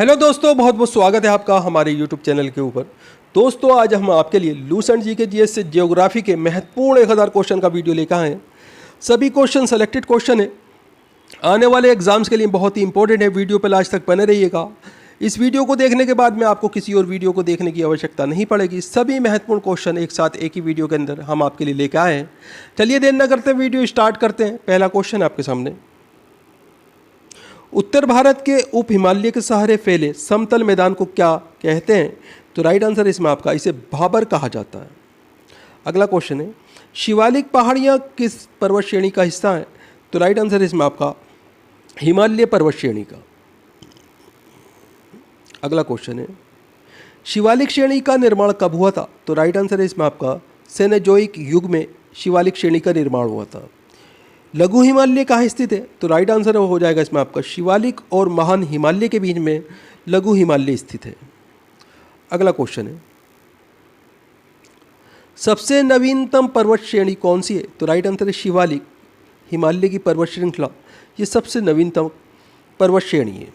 Hello दोस्तों, बहुत बहुत स्वागत है आपका हमारे यूट्यूब चैनल के ऊपर। दोस्तों, आज हम आपके लिए लूसेंट जी के जीएस से ज्योग्राफी के महत्वपूर्ण 1000 क्वेश्चन का वीडियो लेकर आए हैं। सभी क्वेश्चन सेलेक्टेड क्वेश्चन है, आने वाले एग्जाम्स के लिए बहुत ही इंपॉर्टेंट है। वीडियो पर लास्ट तक बने रहिएगा। इस वीडियो को देखने के बाद में आपको किसी और वीडियो को देखने की आवश्यकता नहीं पड़ेगी। सभी महत्वपूर्ण क्वेश्चन एक साथ एक ही वीडियो के अंदर हम आपके लिए लेकर आए हैं। चलिए देर न करते वीडियो स्टार्ट करते हैं। पहला क्वेश्चन आपके सामने, उत्तर भारत के उप हिमालय के सहारे फैले समतल मैदान को क्या कहते हैं? तो राइट आंसर इसमें आपका इसे भाबर कहा जाता है। अगला क्वेश्चन है, शिवालिक पहाड़ियाँ किस पर्वत श्रेणी का हिस्सा है? तो राइट आंसर इसमें आपका हिमालय पर्वत श्रेणी का। अगला क्वेश्चन है, शिवालिक श्रेणी का निर्माण कब हुआ था? तो राइट आंसर इसमें आपका सेनेजोइक युग में शिवालिक श्रेणी का निर्माण हुआ था। लघु हिमालय कहाँ स्थित है? तो राइट आंसर हो जाएगा इसमें आपका शिवालिक और महान हिमालय के बीच में लघु हिमालय स्थित है। अगला क्वेश्चन है, सबसे नवीनतम पर्वत श्रेणी कौन सी है? तो राइट आंसर है शिवालिक। हिमालय की पर्वत श्रृंखला ये सबसे नवीनतम पर्वत श्रेणी है।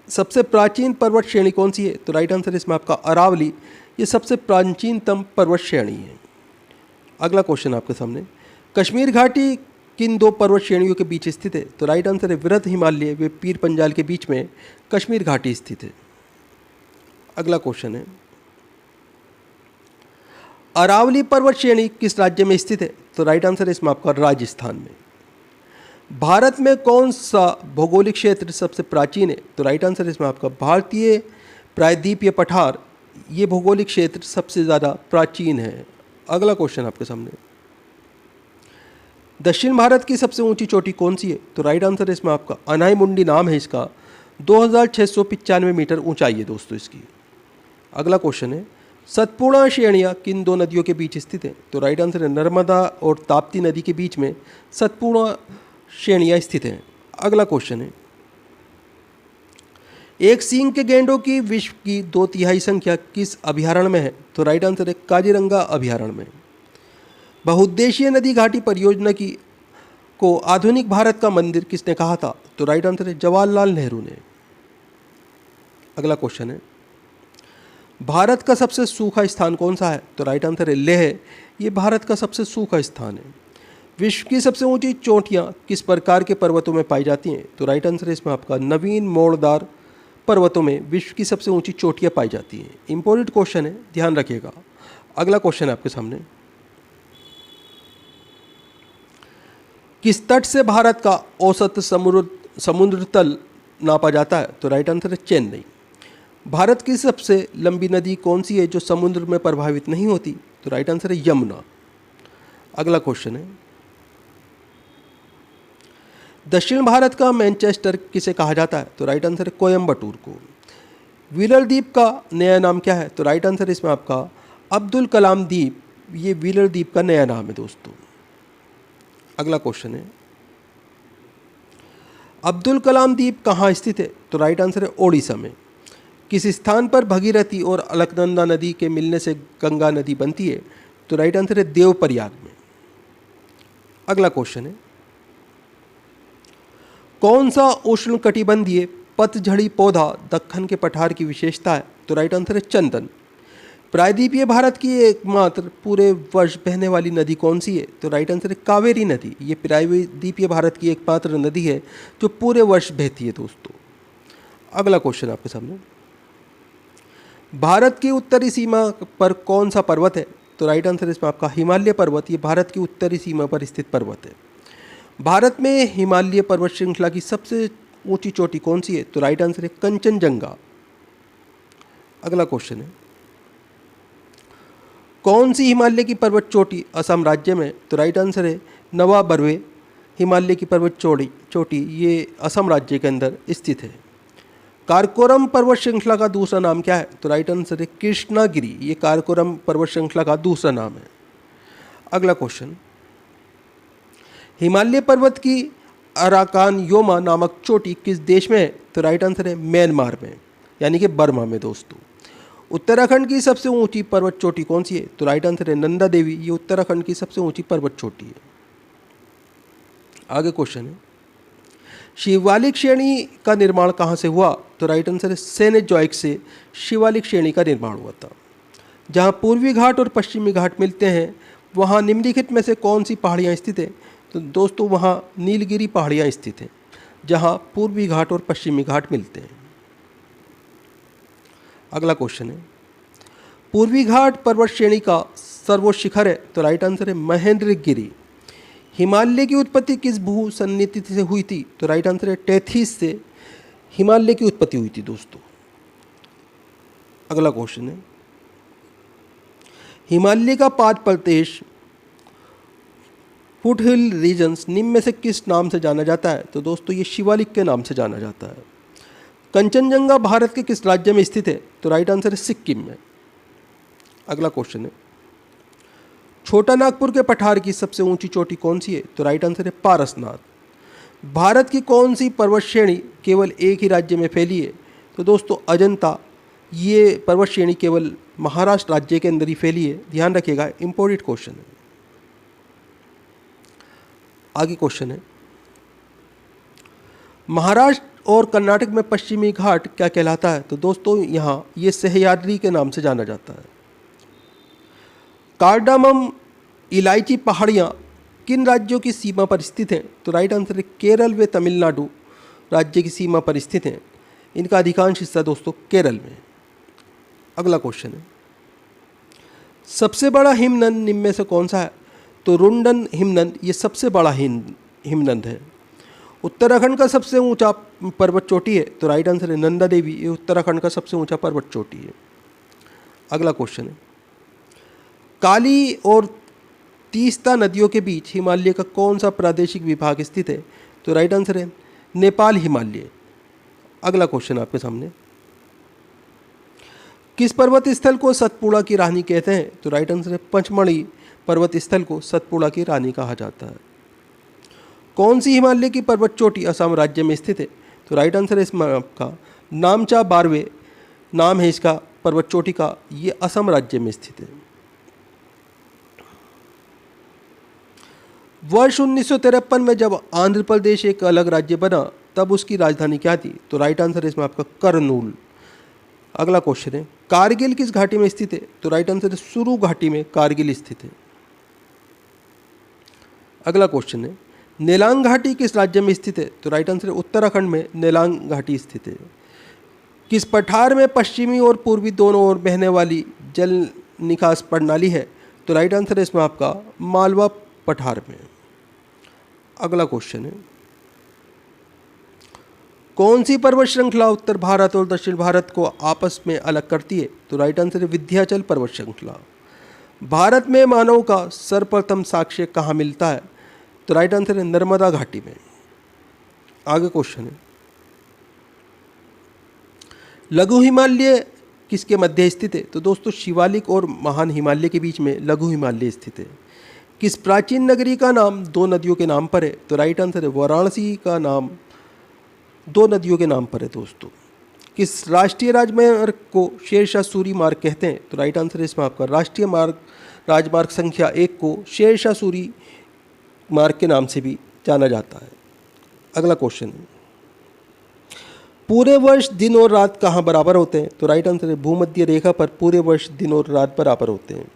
सबसे प्राचीन पर्वत श्रेणी कौन सी है? तो राइट आंसर इसमें आपका अरावली ये सबसे प्राचीनतम पर्वत श्रेणी है। अगला क्वेश्चन आपके सामने, कश्मीर घाटी किन दो पर्वत श्रेणियों के बीच स्थित है? तो राइट आंसर है वृहद हिमालय व पीर पंजाल के बीच में कश्मीर घाटी स्थित है। अगला क्वेश्चन है, अरावली पर्वत श्रेणी किस राज्य में स्थित है? तो राइट आंसर है इसमें आपका राजस्थान में। भारत में कौन सा भौगोलिक क्षेत्र सबसे प्राचीन है? तो राइट आंसर इसमें आपका भारतीय प्रायद्वीपीय पठार ये भौगोलिक क्षेत्र सबसे ज़्यादा प्राचीन है। अगला क्वेश्चन आपके सामने, दक्षिण भारत की सबसे ऊंची चोटी कौन सी है? तो राइट आंसर इसमें आपका अनाईमुंडी नाम है इसका। 2695 मीटर ऊंचाई है दोस्तों इसकी। अगला क्वेश्चन है, सतपूर्णा श्रेणियाँ किन दो नदियों के बीच स्थित है? तो राइट आंसर है नर्मदा और ताप्ती नदी के बीच में सतपूर्णा श्रेणियाँ स्थित हैं। अगला क्वेश्चन है, एक सींग के गैंडों की विश्व की 2/3 संख्या किस अभयारण्य में है? तो राइट आंसर है काजीरंगा अभयारण्य में। बहुउद्देशीय नदी घाटी परियोजना को आधुनिक भारत का मंदिर किसने कहा था? तो राइट आंसर है जवाहरलाल नेहरू ने। अगला क्वेश्चन है, भारत का सबसे सूखा स्थान कौन सा है? तो राइट आंसर है लेह। ये भारत का सबसे सूखा स्थान है। विश्व की सबसे ऊंची चोटियाँ किस प्रकार के पर्वतों में पाई जाती हैं? तो राइट आंसर है इसमें आपका नवीन मोड़दार पर्वतों में विश्व की सबसे ऊंची चोटियाँ पाई जाती हैं। इंपॉर्टेंट क्वेश्चन है, ध्यान रखिएगा। अगला क्वेश्चन है आपके सामने, किस तट से भारत का औसत समुद्र तल नापा जाता है? तो राइट आंसर है चेन्नई। भारत की सबसे लंबी नदी कौन सी है जो समुद्र में प्रभावित नहीं होती? तो राइट आंसर है यमुना। अगला क्वेश्चन है, दक्षिण भारत का मैनचेस्टर किसे कहा जाता है? तो राइट आंसर है कोयम्बटूर को। व्हीलर द्वीप का नया नाम क्या है? तो राइट आंसर इसमें आपका अब्दुल कलाम द्वीप ये व्हीलर द्वीप का नया नाम है दोस्तों। अगला क्वेश्चन है, अब्दुल कलाम द्वीप कहाँ स्थित है? तो राइट आंसर है ओडिशा में। किस स्थान पर भगीरथी और अलकनंदा नदी के मिलने से गंगा नदी बनती है? तो राइट आंसर है देवप्रयाग में। अगला क्वेश्चन है, कौन सा उष्णकटिबंधीय पतझड़ी पौधा दक्कन के पठार की विशेषता है? तो राइट आंसर है चंदन। प्रायद्वीपीय भारत की एकमात्र पूरे वर्ष बहने वाली नदी कौन सी है? तो राइट आंसर है कावेरी नदी। ये प्रायद्वीपीय भारत की एकमात्र नदी है जो पूरे वर्ष बहती है दोस्तों। अगला क्वेश्चन आपके सामने, भारत की उत्तरी सीमा पर कौन सा पर्वत है? तो राइट आंसर इसमें आपका हिमालय पर्वत ये भारत की उत्तरी सीमा पर स्थित पर्वत है। भारत में हिमालय पर्वत श्रृंखला की सबसे ऊंची चोटी कौन सी है? तो राइट आंसर है कंचनजंगा। अगला क्वेश्चन है, कौन सी हिमालय की पर्वत चोटी असम राज्य में? तो राइट आंसर है नवा बर्वे। हिमालय की पर्वत चोटी ये असम राज्य के अंदर स्थित है। कारकोरम पर्वत श्रृंखला का दूसरा नाम क्या है? तो राइट आंसर है कृष्णागिरी। ये कारकोरम पर्वत श्रृंखला का दूसरा नाम है। अगला क्वेश्चन, हिमालय पर्वत की अराकान योमा नामक चोटी किस देश में है? तो राइट आंसर है म्यांमार में यानी कि बर्मा में दोस्तों। उत्तराखंड की सबसे ऊंची पर्वत चोटी कौन सी है? तो राइट आंसर है नंदा देवी। ये उत्तराखंड की सबसे ऊंची पर्वत चोटी है। आगे क्वेश्चन है, शिवालिक श्रेणी का निर्माण कहाँ से हुआ? तो राइट आंसर है सेनेजॉइक से शिवालिक श्रेणी का निर्माण हुआ था। जहाँ पूर्वी घाट और पश्चिमी घाट मिलते हैं वहाँ निम्नलिखित में से कौन सी पहाड़ियाँ स्थित हैं? तो दोस्तों वहाँ नीलगिरी पहाड़ियाँ स्थित हैं जहाँ पूर्वी घाट और पश्चिमी घाट मिलते हैं। अगला क्वेश्चन है, पूर्वी घाट पर्वत श्रेणी का सर्वोच्च शिखर है? तो राइट आंसर है महेंद्रगिरी। हिमालय की उत्पत्ति किस भू सन्निधि से हुई थी? तो राइट आंसर है टेथीस से हिमालय की उत्पत्ति हुई थी दोस्तों। अगला क्वेश्चन है, हिमालय का पाद प्रदेश फुट हिल रीजन्स निम्न में से किस नाम से जाना जाता है? तो दोस्तों ये शिवालिक के नाम से जाना जाता है। कंचनजंगा भारत के किस राज्य में स्थित है? तो राइट आंसर है सिक्किम में। अगला क्वेश्चन है, छोटा नागपुर के पठार की सबसे ऊंची चोटी कौन सी है? तो राइट आंसर है पारसनाथ। भारत की कौन सी पर्वत श्रेणी केवल एक ही राज्य में फैली है? तो दोस्तों अजंता, ये पर्वत श्रेणी केवल महाराष्ट्र राज्य के अंदर ही फैली है, ध्यान रखिएगा, इंपॉर्टेंट क्वेश्चन है। आगे क्वेश्चन है, महाराष्ट्र और कर्नाटक में पश्चिमी घाट क्या कहलाता है? तो दोस्तों यहाँ ये सह्याद्री के नाम से जाना जाता है। कार्डामम इलायची पहाड़ियाँ किन राज्यों की सीमा पर स्थित हैं? तो राइट आंसर है केरल व तमिलनाडु राज्य की सीमा पर स्थित हैं। इनका अधिकांश हिस्सा दोस्तों केरल में। अगला क्वेश्चन है, सबसे बड़ा हिमनद निम्न में से कौन सा है? तो रुंडन हिमनद ये सबसे बड़ा हिमनद है। उत्तराखंड का सबसे ऊंचा पर्वत चोटी है? तो राइट आंसर है नंदा देवी, ये उत्तराखंड का सबसे ऊंचा पर्वत चोटी है। अगला क्वेश्चन है, काली और तीस्ता नदियों के बीच हिमालय का कौन सा प्रादेशिक विभाग स्थित है? तो राइट आंसर है नेपाल हिमालय। अगला क्वेश्चन आपके सामने, किस पर्वत स्थल को सतपुड़ा की रानी कहते हैं? तो राइट आंसर है पचमढ़ी पर्वत स्थल को सतपुड़ा की रानी कहा जाता है। कौन सी हिमालय की पर्वत चोटी असम राज्य में स्थित है? तो राइट आंसर है इसमें आपका नामचा बारवे नाम है इसका पर्वत चोटी का, ये असम राज्य में स्थित है। वर्ष 1953 में जब आंध्र प्रदेश एक अलग राज्य बना तब उसकी राजधानी क्या थी? तो राइट आंसर है इसमें आपका करनूल। अगला क्वेश्चन है, कारगिल किस घाटी में स्थित है? तो राइट आंसर है सुरु घाटी में कारगिल स्थित है। अगला क्वेश्चन है, नेलांग घाटी किस राज्य में स्थित है? तो राइट आंसर है उत्तराखंड में नेलांग घाटी स्थित है। किस पठार में पश्चिमी और पूर्वी दोनों ओर बहने वाली जल निकास प्रणाली है? तो राइट आंसर है इसमें आपका मालवा पठार में। अगला क्वेश्चन है, कौन सी पर्वत श्रृंखला उत्तर भारत और दक्षिण भारत को आपस में अलग करती है? तो राइट आंसर है विंध्याचल पर्वत श्रृंखला। भारत में मानव का सर्वप्रथम साक्ष्य कहाँ मिलता है? तो राइट आंसर है नर्मदा घाटी में। आगे क्वेश्चन है, लघु हिमालय किसके मध्य स्थित है? तो दोस्तों शिवालिक और महान हिमालय के बीच में लघु हिमालय स्थित है। किस प्राचीन नगरी का नाम दो नदियों के नाम पर है? तो राइट आंसर है वाराणसी का नाम दो नदियों के नाम पर है दोस्तों। किस राष्ट्रीय राजमार्ग को शेरशाह सूरी मार्ग कहते हैं? तो राइट आंसर है इसमें आपका राष्ट्रीय राजमार्ग संख्या 1 को शेरशाह सूरी मार्ग के नाम से भी जाना जाता है। अगला क्वेश्चन है, पूरे वर्ष दिन और रात कहाँ बराबर होते हैं? तो राइट आंसर है भूमध्य रेखा पर पूरे वर्ष दिन और रात बराबर होते हैं।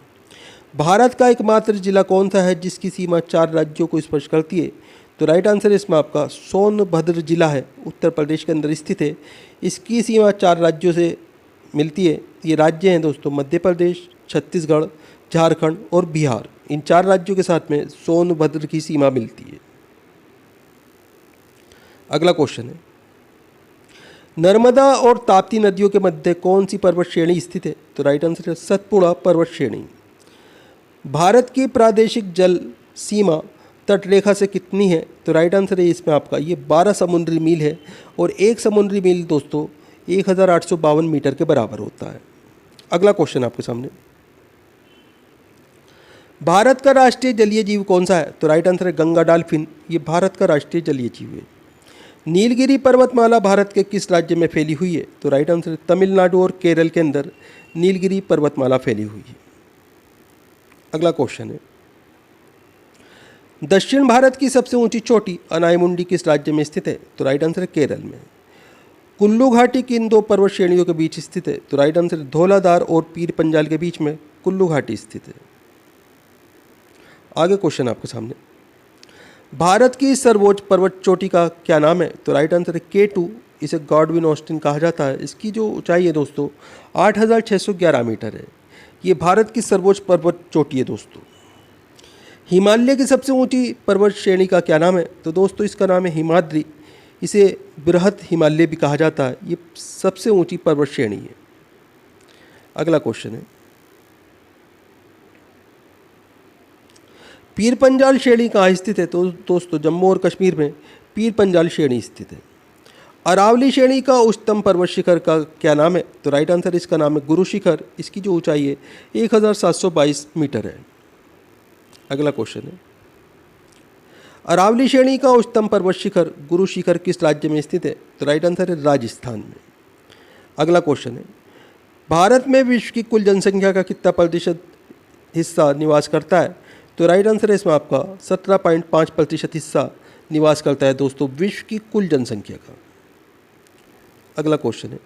भारत का एकमात्र जिला कौन सा है जिसकी सीमा 4 राज्यों को स्पर्श करती है? तो राइट आंसर है इसमें आपका सोनभद्र जिला है, उत्तर प्रदेश के अंदर स्थित है। इसकी सीमा 4 राज्यों से मिलती है। ये राज्य हैं दोस्तों मध्य प्रदेश, छत्तीसगढ़, झारखंड और बिहार। इन 4 राज्यों के साथ में सोनभद्र की सीमा मिलती है। अगला क्वेश्चन है, नर्मदा और ताप्ती नदियों के मध्य कौन सी पर्वत श्रेणी स्थित है? तो राइट आंसर है सतपुड़ा पर्वत श्रेणी। भारत की प्रादेशिक जल सीमा तटरेखा से कितनी है? तो राइट आंसर है इसमें आपका ये 12 समुद्री मील है और 1 समुद्री मील दोस्तों 1852 मीटर के बराबर होता है। अगला क्वेश्चन आपके सामने, भारत का राष्ट्रीय जलीय जीव कौन सा है? तो राइट आंसर है गंगा डॉल्फिन, ये भारत का राष्ट्रीय जलीय जीव है। नीलगिरी पर्वतमाला भारत के किस राज्य में फैली हुई है? तो राइट आंसर है तमिलनाडु और केरल के अंदर नीलगिरी पर्वतमाला फैली हुई है। अगला क्वेश्चन है, दक्षिण भारत की सबसे ऊंची चोटी अनाईमुंडी किस राज्य में स्थित है? तो राइट आंसर है केरल में। कुल्लू घाटी किन दो पर्वत श्रेणियों के बीच स्थित है? तो राइट आंसर है धौलाधार और पीर पंजाल के बीच में कुल्लू घाटी स्थित है। आगे क्वेश्चन आपके सामने, भारत की सर्वोच्च पर्वत चोटी का क्या नाम है? तो राइट आंसर है K2। इसे गॉडविन ऑस्टिन कहा जाता है। इसकी जो ऊंचाई है दोस्तों 8,611 मीटर है। ये भारत की सर्वोच्च पर्वत चोटी है दोस्तों। हिमालय की सबसे ऊंची पर्वत श्रेणी का क्या नाम है? तो दोस्तों इसका नाम है हिमाद्री। इसे बृहत हिमालय भी कहा जाता है। ये सबसे ऊंची पर्वत श्रेणी है। अगला क्वेश्चन है, पीर पंजाल श्रेणी कहाँ स्थित है? तो दोस्तों जम्मू और कश्मीर में पीर पंजाल श्रेणी स्थित है। अरावली श्रेणी का उच्चतम पर्वत शिखर का क्या नाम है? तो राइट आंसर इसका नाम है गुरु शिखर। इसकी जो ऊंचाई है 1,722 मीटर है। अगला क्वेश्चन है, अरावली श्रेणी का उच्चतम पर्वत शिखर गुरु शिखर किस राज्य में स्थित है? तो राइट आंसर है राजस्थान में। अगला क्वेश्चन है, भारत में विश्व की कुल जनसंख्या का कितना प्रतिशत हिस्सा निवास करता है? तो राइट आंसर है इसमें आपका 17.5% हिस्सा निवास करता है दोस्तों विश्व की कुल जनसंख्या का। अगला क्वेश्चन है,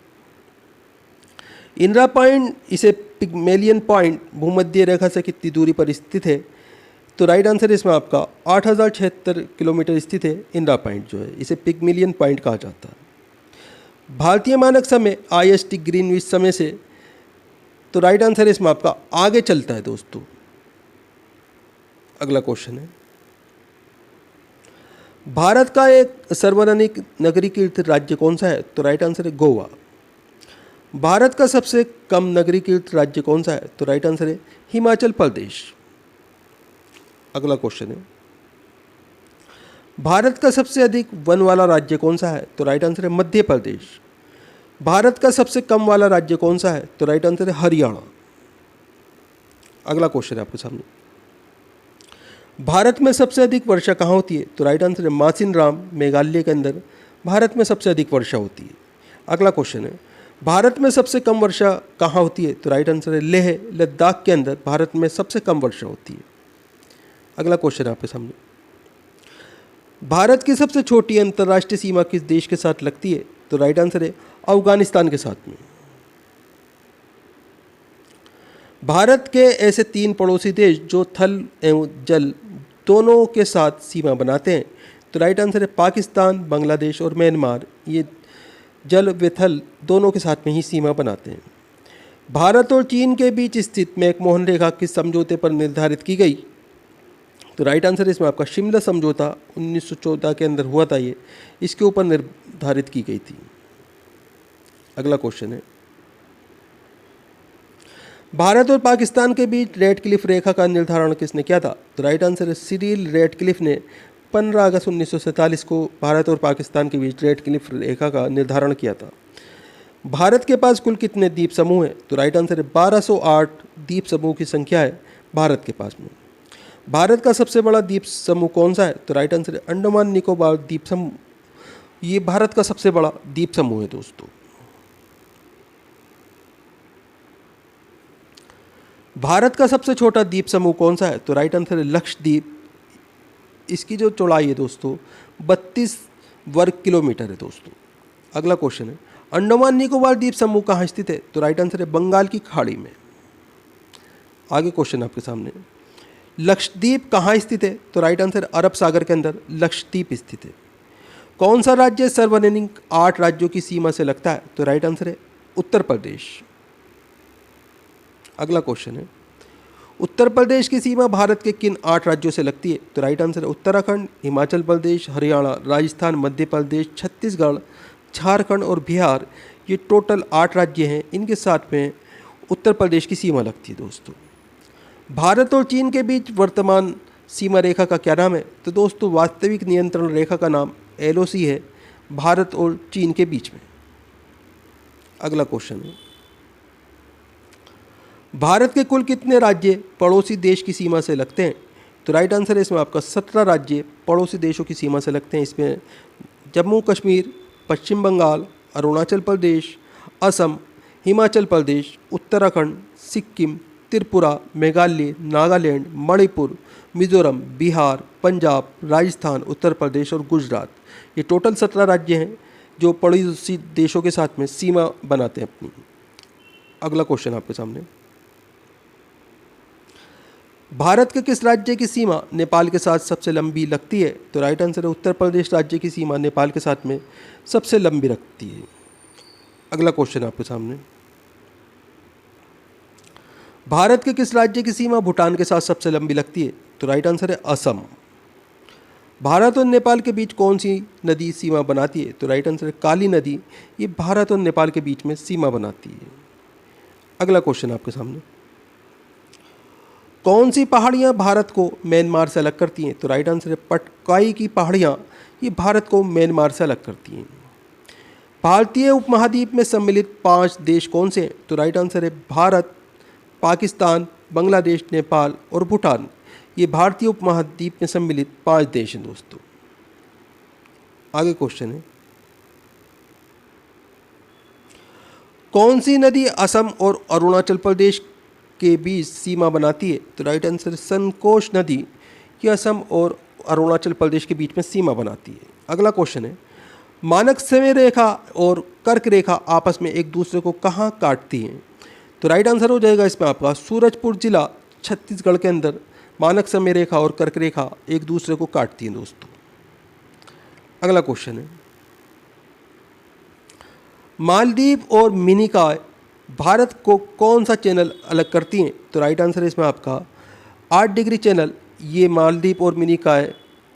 इंदिरा पॉइंट इसे पिग्मेलियन पॉइंट भूमध्य रेखा से कितनी दूरी पर स्थित है? तो राइट आंसर इसमें आपका 8,076 किलोमीटर स्थित है। इंदिरा पॉइंट जो है इसे पिग्मेलियन पॉइंट कहा जाता है। भारतीय मानक समय IST ग्रीनविच समय से तो राइट आंसर इसमें आपका आगे चलता है दोस्तों। अगला क्वेश्चन है, भारत का एक सर्वाधिक नगरीकृत राज्य कौन सा है? तो राइट आंसर है गोवा। भारत का सबसे कम नगरीकृत राज्य कौन सा है? तो राइट आंसर है हिमाचल प्रदेश। अगला क्वेश्चन है, भारत का सबसे अधिक वन वाला राज्य कौन सा है? तो राइट आंसर है मध्य प्रदेश। भारत का सबसे कम वाला राज्य कौन सा है? तो राइट आंसर है हरियाणा। अगला क्वेश्चन है आपके सामने, भारत में सबसे अधिक वर्षा कहाँ होती है? तो राइट आंसर है मासिनराम मेघालय के अंदर भारत में सबसे अधिक वर्षा होती है। अगला क्वेश्चन है, भारत में सबसे कम वर्षा कहाँ होती है? तो राइट आंसर है लेह लद्दाख के अंदर भारत में सबसे कम वर्षा होती है। अगला क्वेश्चन है आपके सामने, भारत की सबसे छोटी अंतर्राष्ट्रीय सीमा किस देश के साथ लगती है? तो राइट आंसर है अफगानिस्तान के साथ में। भारत के ऐसे 3 पड़ोसी देश जो थल एवं जल दोनों के साथ सीमा बनाते हैं। तो राइट आंसर है पाकिस्तान, बांग्लादेश और म्यांमार। ये जल व थल दोनों के साथ में ही सीमा बनाते हैं। भारत और चीन के बीच स्थित मैकमोहन रेखा किस समझौते पर निर्धारित की गई? तो राइट आंसर इसमें आपका शिमला समझौता 1914 के अंदर हुआ था। ये इसके ऊपर निर्धारित की गई थी। अगला क्वेश्चन है, भारत और पाकिस्तान के बीच रेडक्लिफ रेखा का निर्धारण किसने किया था? तो राइट आंसर है सिरिल रेडक्लिफ ने 15 अगस्त 1947 को भारत और पाकिस्तान के बीच रेडक्लिफ रेखा का निर्धारण किया था। भारत के पास कुल कितने द्वीप समूह हैं? तो राइट आंसर है 1208 द्वीप समूह की संख्या है भारत के पास में। भारत का सबसे बड़ा द्वीप समूह कौन सा है? तो राइट आंसर है अंडमान निकोबार द्वीप समूह। ये भारत का सबसे बड़ा द्वीप समूह है दोस्तों। भारत का सबसे छोटा द्वीप समूह कौन सा है? तो राइट आंसर है लक्षद्वीप। इसकी जो चौड़ाई है दोस्तों 32 वर्ग किलोमीटर है दोस्तों। अगला क्वेश्चन है, अंडमान निकोबार द्वीप समूह कहाँ स्थित है? तो राइट आंसर है बंगाल की खाड़ी में। आगे क्वेश्चन आपके सामने, लक्षद्वीप कहाँ स्थित है? तो राइट आंसर अरब सागर के अंदर लक्षद्वीप स्थित है। कौन सा राज्य सार्वजनिक 8 राज्यों की सीमा से लगता है? तो राइट आंसर है उत्तर प्रदेश। अगला क्वेश्चन है, उत्तर प्रदेश की सीमा भारत के किन 8 राज्यों से लगती है? तो राइट आंसर है उत्तराखंड, हिमाचल प्रदेश, हरियाणा, राजस्थान, मध्य प्रदेश, छत्तीसगढ़, झारखंड और बिहार। ये टोटल 8 राज्य हैं। इनके साथ में उत्तर प्रदेश की सीमा लगती है दोस्तों। भारत और चीन के बीच वर्तमान सीमा रेखा का क्या नाम है? तो दोस्तों वास्तविक नियंत्रण रेखा का नाम LOC है भारत और चीन के बीच में। अगला क्वेश्चन है, भारत के कुल कितने राज्य पड़ोसी देश की सीमा से लगते हैं? तो राइट आंसर है इसमें आपका 17 राज्य पड़ोसी देशों की सीमा से लगते हैं। इसमें जम्मू कश्मीर, पश्चिम बंगाल, अरुणाचल प्रदेश, असम, हिमाचल प्रदेश, उत्तराखंड, सिक्किम, त्रिपुरा, मेघालय, नागालैंड, मणिपुर, मिजोरम, बिहार, पंजाब, राजस्थान, उत्तर प्रदेश और गुजरात। ये टोटल 17 राज्य हैं जो पड़ोसी देशों के साथ में सीमा बनाते हैं अपनी। अगला क्वेश्चन आपके सामने, भारत के किस राज्य की सीमा नेपाल के साथ सबसे लंबी लगती है? तो राइट आंसर है उत्तर प्रदेश राज्य की सीमा नेपाल के साथ में सबसे लंबी लगती है। अगला क्वेश्चन आपके सामने, भारत के किस राज्य की सीमा भूटान के साथ सबसे लंबी लगती है? तो राइट आंसर है असम। भारत और नेपाल के बीच कौन सी नदी सीमा बनाती है? तो राइट आंसर है काली नदी। ये भारत और नेपाल के बीच में सीमा बनाती है। अगला क्वेश्चन आपके सामने, कौन सी पहाड़ियाँ भारत को म्यांमार से अलग करती हैं? तो राइट आंसर है पटकाई की पहाड़ियाँ, ये भारत को म्यांमार से अलग करती हैं। भारतीय उपमहाद्वीप में सम्मिलित 5 देश कौन से हैं? तो राइट आंसर है भारत, पाकिस्तान, बांग्लादेश, नेपाल और भूटान। ये भारतीय उपमहाद्वीप में सम्मिलित 5 देश हैं दोस्तों। आगे क्वेश्चन है, कौन सी नदी असम और अरुणाचल प्रदेश के बीच सीमा बनाती है? तो राइट आंसर संकोश नदी, ये असम और अरुणाचल प्रदेश के बीच में सीमा बनाती है। अगला क्वेश्चन है, मानक समय रेखा और कर्क रेखा आपस में एक दूसरे को कहाँ काटती हैं? तो राइट आंसर हो जाएगा इसमें आपका सूरजपुर जिला छत्तीसगढ़ के अंदर मानक समय रेखा और कर्क रेखा एक दूसरे को काटती हैं दोस्तों। अगला क्वेश्चन है, मालदीव और मिनिकॉय भारत को कौन सा चैनल अलग करती हैं? तो राइट आंसर है इसमें आपका 8 डिग्री चैनल। ये मालदीव और मिनिकॉय,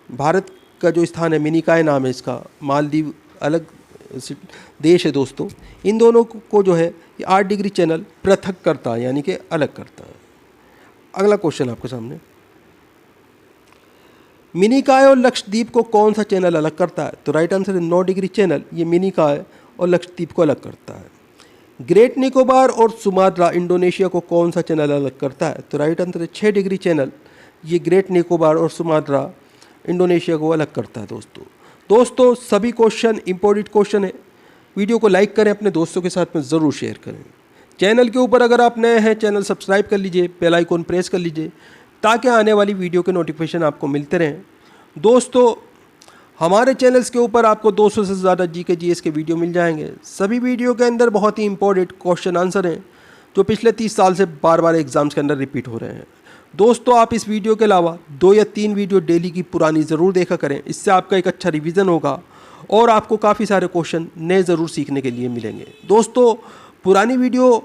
भारत का जो स्थान है मिनिकॉय नाम है इसका, मालदीव अलग देश है दोस्तों। इन दोनों को जो है ये 8 डिग्री चैनल पृथक करता है, यानी कि अलग करता है। अगला क्वेश्चन आपके सामने, मिनिकॉय और लक्षद्वीप को कौन सा चैनल अलग करता है? तो राइट आंसर है 9 डिग्री चैनल। ये मिनिकॉय और लक्षद्वीप को अलग करता है। ग्रेट निकोबार और सुमात्रा इंडोनेशिया को कौन सा चैनल अलग करता है? तो राइट आंसर है 6 डिग्री चैनल। ये ग्रेट निकोबार और सुमात्रा इंडोनेशिया को अलग करता है दोस्तों सभी क्वेश्चन इंपॉर्टेंट क्वेश्चन है। वीडियो को लाइक करें, अपने दोस्तों के साथ में ज़रूर शेयर करें। चैनल के ऊपर अगर आप नए हैं, चैनल सब्सक्राइब कर लीजिए, बेल आइकन प्रेस कर लीजिए ताकि आने वाली वीडियो के नोटिफिकेशन आपको मिलते रहें। दोस्तों हमारे चैनल्स के ऊपर आपको 200 से ज़्यादा जीके जीएस के वीडियो मिल जाएंगे। सभी वीडियो के अंदर बहुत ही इंपॉर्टेंट क्वेश्चन आंसर हैं जो पिछले 30 साल से बार बार एग्जाम्स के अंदर रिपीट हो रहे हैं। दोस्तों आप इस वीडियो के अलावा 2 या 3 वीडियो डेली की पुरानी ज़रूर देखा करें, इससे आपका एक अच्छा रिवीजन होगा और आपको काफ़ी सारे क्वेश्चन नए ज़रूर सीखने के लिए मिलेंगे। दोस्तों पुरानी वीडियो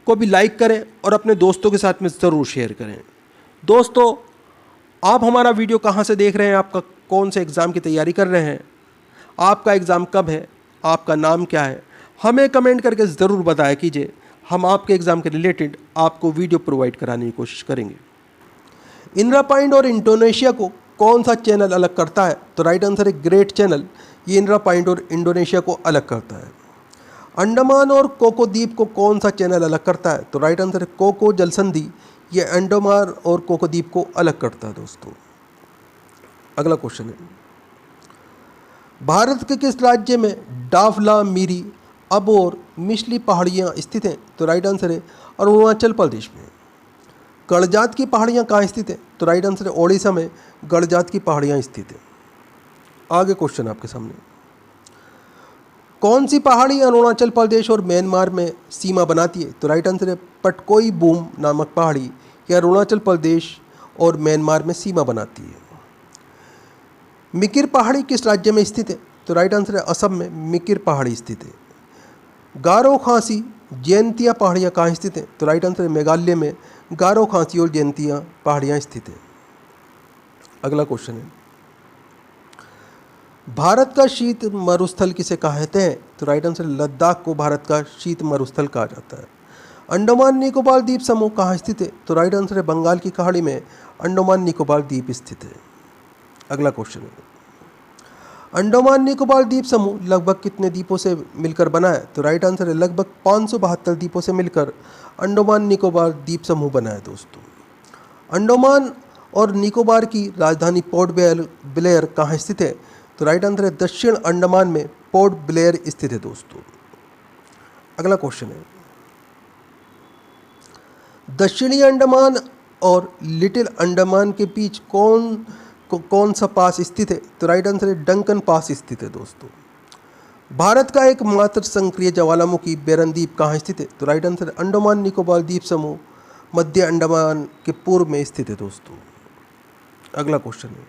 को भी लाइक करें और अपने दोस्तों के साथ में ज़रूर शेयर करें। दोस्तों आप हमारा वीडियो कहाँ से देख रहे हैं, आपका कौन से एग्ज़ाम की तैयारी कर रहे हैं, आपका एग्ज़ाम कब है, आपका नाम क्या है, हमें कमेंट करके ज़रूर बताया कीजिए। हम आपके एग्ज़ाम के रिलेटेड आपको वीडियो प्रोवाइड कराने की कोशिश करेंगे। इंदिरा पॉइंट और इंडोनेशिया को कौन सा चैनल अलग करता है? तो राइट आंसर है ग्रेट चैनल। ये इंदिरा पॉइंट और इंडोनेशिया को अलग करता है। अंडमान और कोको द्वीप को कौन सा चैनल अलग करता है? तो राइट आंसर है कोको जलसंधि। ये अंडमान और कोको द्वीप को अलग करता है दोस्तों। अगला क्वेश्चन है, भारत के किस राज्य में डाफला, मिरी, अबोर, मिश्ली पहाड़ियाँ स्थित हैं? तो राइट आंसर है अरुणाचल प्रदेश में। गड़जात की पहाड़ियाँ कहाँ स्थित हैं? तो राइट आंसर है ओडिशा में गड़जात की पहाड़ियाँ स्थित हैं। आगे क्वेश्चन आपके सामने, कौन सी पहाड़ी अरुणाचल प्रदेश और म्यांमार में सीमा बनाती है? तो राइट आंसर है पटकोई बूम नामक पहाड़ी, यह अरुणाचल प्रदेश और म्यांमार में सीमा बनाती है। मिकिर पहाड़ी किस राज्य में स्थित है? तो राइट आंसर है असम में मिकिर पहाड़ी स्थित है। गारो खांसी जयंतिया पहाड़ियाँ कहाँ स्थित हैं? तो राइट आंसर है मेघालय में गारो खांसी और जयंतिया पहाड़ियाँ स्थित हैं। अगला क्वेश्चन है, भारत का शीत मरुस्थल किसे कहते हैं? तो राइट आंसर लद्दाख को भारत का शीत मरुस्थल कहा जाता है। अंडमान निकोबार द्वीप समूह कहाँ स्थित है? तो राइट आंसर है बंगाल की खाड़ी में अंडमान निकोबार द्वीप स्थित है। अगला क्वेश्चन है, अंडमान निकोबार द्वीप समूह लगभग कितने द्वीपों से मिलकर बना है? तो राइट आंसर है लगभग 572 द्वीपों से मिलकर अंडमान निकोबार द्वीप समूह बना है दोस्तों। अंडमान और निकोबार की राजधानी पोर्ट ब्लेयर कहाँ स्थित है? तो राइट आंसर है दक्षिण अंडमान में पोर्ट ब्लेयर स्थित है दोस्तों। अगला क्वेश्चन है, दक्षिणी अंडमान और लिटिल अंडमान के बीच कौन सा पास स्थित है? तो राइट आंसर है डंकन पास स्थित है दोस्तों। भारत का एकमात्र संक्रिय ज्वालामुखी बेरन द्वीप कहाँ स्थित है? तो राइट आंसर है अंडमान निकोबार द्वीप समूह मध्य अंडमान के पूर्व में स्थित है दोस्तों। अगला क्वेश्चन है,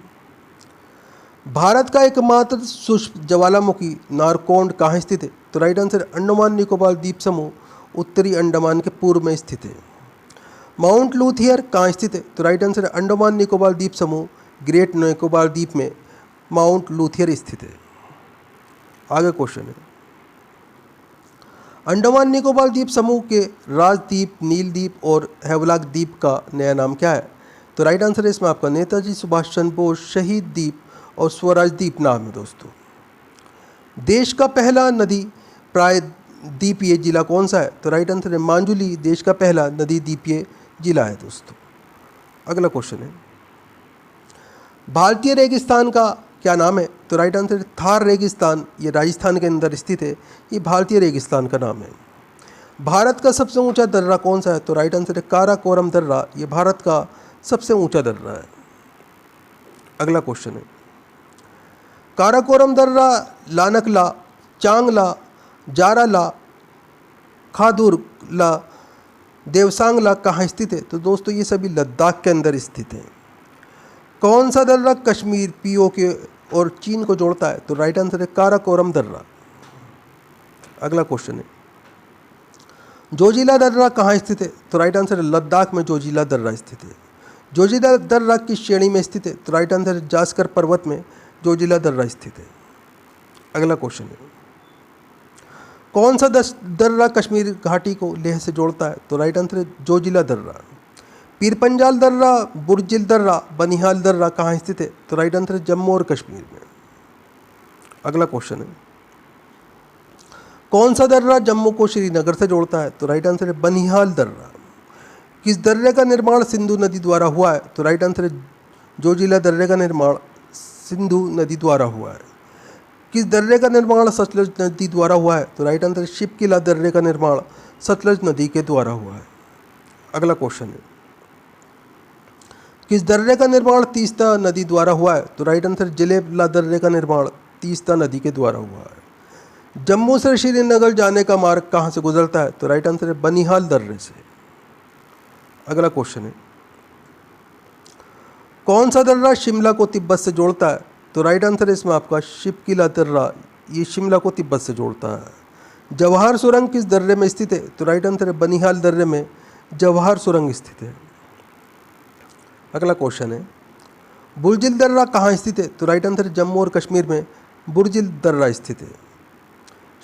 भारत का एकमात्र शुष्क ज्वालामुखी नारकोंड कहाँ स्थित है? तो राइट आंसर है अंडमान निकोबार द्वीप समूह उत्तरी अंडमान के पूर्व में स्थित है। माउंट लूथियर कहाँ स्थित है? तो राइट आंसर है अंडमान निकोबार द्वीप समूह ग्रेट निकोबार द्वीप में माउंट लूथियर स्थित है। आगे क्वेश्चन है, अंडमान निकोबार द्वीप समूह के राजद्वीप, नीलद्वीप और हैवलॉक द्वीप का नया नाम क्या है? तो राइट आंसर है इसमें आपका नेताजी सुभाष चंद्र बोस शहीद द्वीप और स्वराज द्वीप नाम है दोस्तों। देश का पहला नदी प्रायद्वीपीय जिला कौन सा है? तो राइट आंसर है मांजुली देश का पहला नदी द्वीपीय जिला है दोस्तों। अगला क्वेश्चन है, भारतीय रेगिस्तान का क्या नाम है? तो राइट आंसर है थार रेगिस्तान, ये राजस्थान के अंदर स्थित है, ये भारतीय रेगिस्तान का नाम है। भारत का सबसे ऊंचा दर्रा कौन सा है? तो राइट आंसर है काराकोरम दर्रा, ये भारत का सबसे ऊंचा दर्रा है। अगला क्वेश्चन है, काराकोरम दर्रा लानकला, चांगला, जाराला, खादुरला, देवसांगला कहाँ स्थित है? तो दोस्तों ये सभी लद्दाख के अंदर स्थित है। कौन सा दर्रा कश्मीर, पीओके और चीन को जोड़ता है? तो राइट आंसर है काराकोरम दर्रा। अगला क्वेश्चन है, जोजिला दर्रा कहाँ स्थित है? तो राइट आंसर है लद्दाख में जोजिला दर्रा स्थित है। जोजिला दर्रा किस श्रेणी में स्थित है? तो राइट आंसर है जास्कर पर्वत में जोजिला दर्रा स्थित है। अगला क्वेश्चन है, कौन सा दर्रा कश्मीर घाटी को लेह से जोड़ता है? तो राइट आंसर है जोजिला दर्रा। पीरपंजाल दर्रा, बुर्जिल दर्रा, बनिहाल दर्रा कहाँ स्थित है? तो राइट आंसर है जम्मू और कश्मीर में। अगला क्वेश्चन है, कौन सा दर्रा जम्मू को श्रीनगर से जोड़ता है? तो राइट आंसर है बनिहाल दर्रा। किस दर्रे का निर्माण सिंधु नदी द्वारा हुआ है? तो राइट आंसर है जोजिला दर्रे का निर्माण सिंधु नदी द्वारा हुआ है। किस दर्रे का निर्माण सतलज नदी द्वारा हुआ है? तो राइट आंसर है शिपकिला दर्रे का निर्माण सतलज नदी के द्वारा हुआ है। अगला क्वेश्चन है, किस दर्रे का निर्माण तीस्ता नदी द्वारा हुआ है? तो राइट आंसर जलेबला दर्रे का निर्माण तीस्ता नदी के द्वारा हुआ है। जम्मू से श्रीनगर जाने का मार्ग कहाँ से गुजरता है? तो राइट आंसर है बनिहाल दर्रे से। अगला क्वेश्चन है, कौन सा दर्रा शिमला को तिब्बत से जोड़ता है? तो राइट आंसर है इसमें आपका शिपकिला दर्रा, ये शिमला को तिब्बत से जोड़ता है। जवाहर सुरंग किस दर्रे में स्थित है? तो राइट आंसर है बनिहाल दर्रे में जवाहर सुरंग स्थित है। अगला क्वेश्चन है, बुर्जिल दर्रा कहाँ स्थित है? तो राइट आंसर है जम्मू और कश्मीर में बुर्जिल दर्रा स्थित है।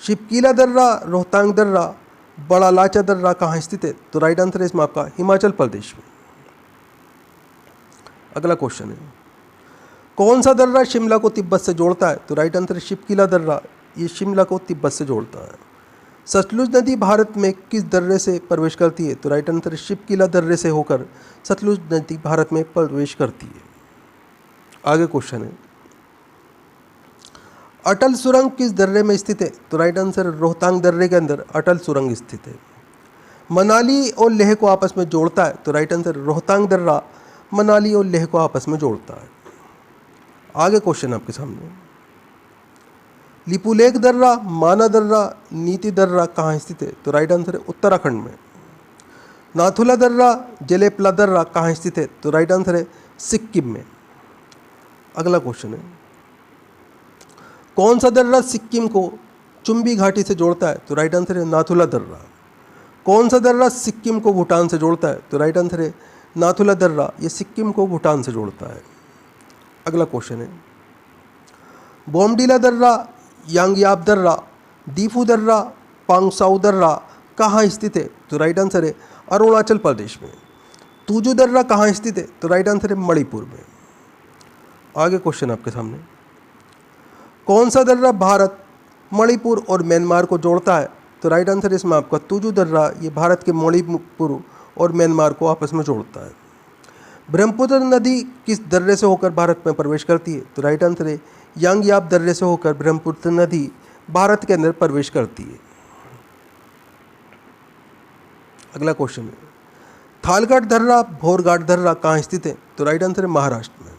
शिपकिला दर्रा, रोहतांग दर्रा, बड़ा लाचा दर्रा कहाँ स्थित है? तो राइट आंसर है इसमें आपका हिमाचल प्रदेश में। अगला क्वेश्चन है, कौन सा दर्रा शिमला को तिब्बत से जोड़ता है? तो राइट आंसर है शिपकिला दर्रा, ये शिमला को तिब्बत से जोड़ता है। सतलुज नदी भारत में किस दर्रे से प्रवेश करती है? तो राइट आंसर है शिपकिला दर्रे से होकर सतलुज नदी भारत में प्रवेश करती है। आगे क्वेश्चन है, अटल सुरंग किस दर्रे में स्थित है? तो राइट आंसर है रोहतांग दर्रे के अंदर अटल सुरंग स्थित है। मनाली और लेह को आपस में जोड़ता है? तो राइट आंसर रोहतांग दर्रा मनाली और लेह को आपस में जोड़ता है। आगे क्वेश्चन आपके सामने, लिपुलेख दर्रा, माना दर्रा, नीति दर्रा कहाँ स्थित है? तो राइट आंसर है उत्तराखंड में। नाथुला दर्रा, जलेपला दर्रा कहाँ स्थित है? तो राइट आंसर है सिक्किम में। अगला क्वेश्चन है, कौन सा दर्रा सिक्किम को चुंबी घाटी से जोड़ता है? तो राइट आंसर है नाथुला दर्रा। कौन सा दर्रा सिक्किम को भूटान से जोड़ता है? तो राइट आंसर है नाथुला दर्रा, ये सिक्किम को भूटान से जोड़ता है। अगला क्वेश्चन है, बोमडीला दर्रा, यांगयाब दर्रा, दीफू दर्रा, पांगसाउ दर्रा कहाँ स्थित है? तो राइट आंसर है अरुणाचल प्रदेश में। तुजू दर्रा कहाँ स्थित है? तो राइट आंसर है मणिपुर में। आगे क्वेश्चन आपके सामने, कौन सा दर्रा भारत, मणिपुर और म्यांमार को जोड़ता है? तो राइट आंसर इसमें आपका तुजू दर्रा, ये भारत के मणिपुर और म्यांमार को आपस में जोड़ता है। ब्रह्मपुत्र नदी किस दर्रे से होकर भारत में प्रवेश करती है? तो राइट आंसर है यांगयाब दर्रे से होकर ब्रह्मपुत्र नदी भारत के अंदर प्रवेश करती है। अगला क्वेश्चन है, खालघाट दर्रा भोरघाट दर्रा कहाँ स्थित है? तो राइट आंसर है महाराष्ट्र में।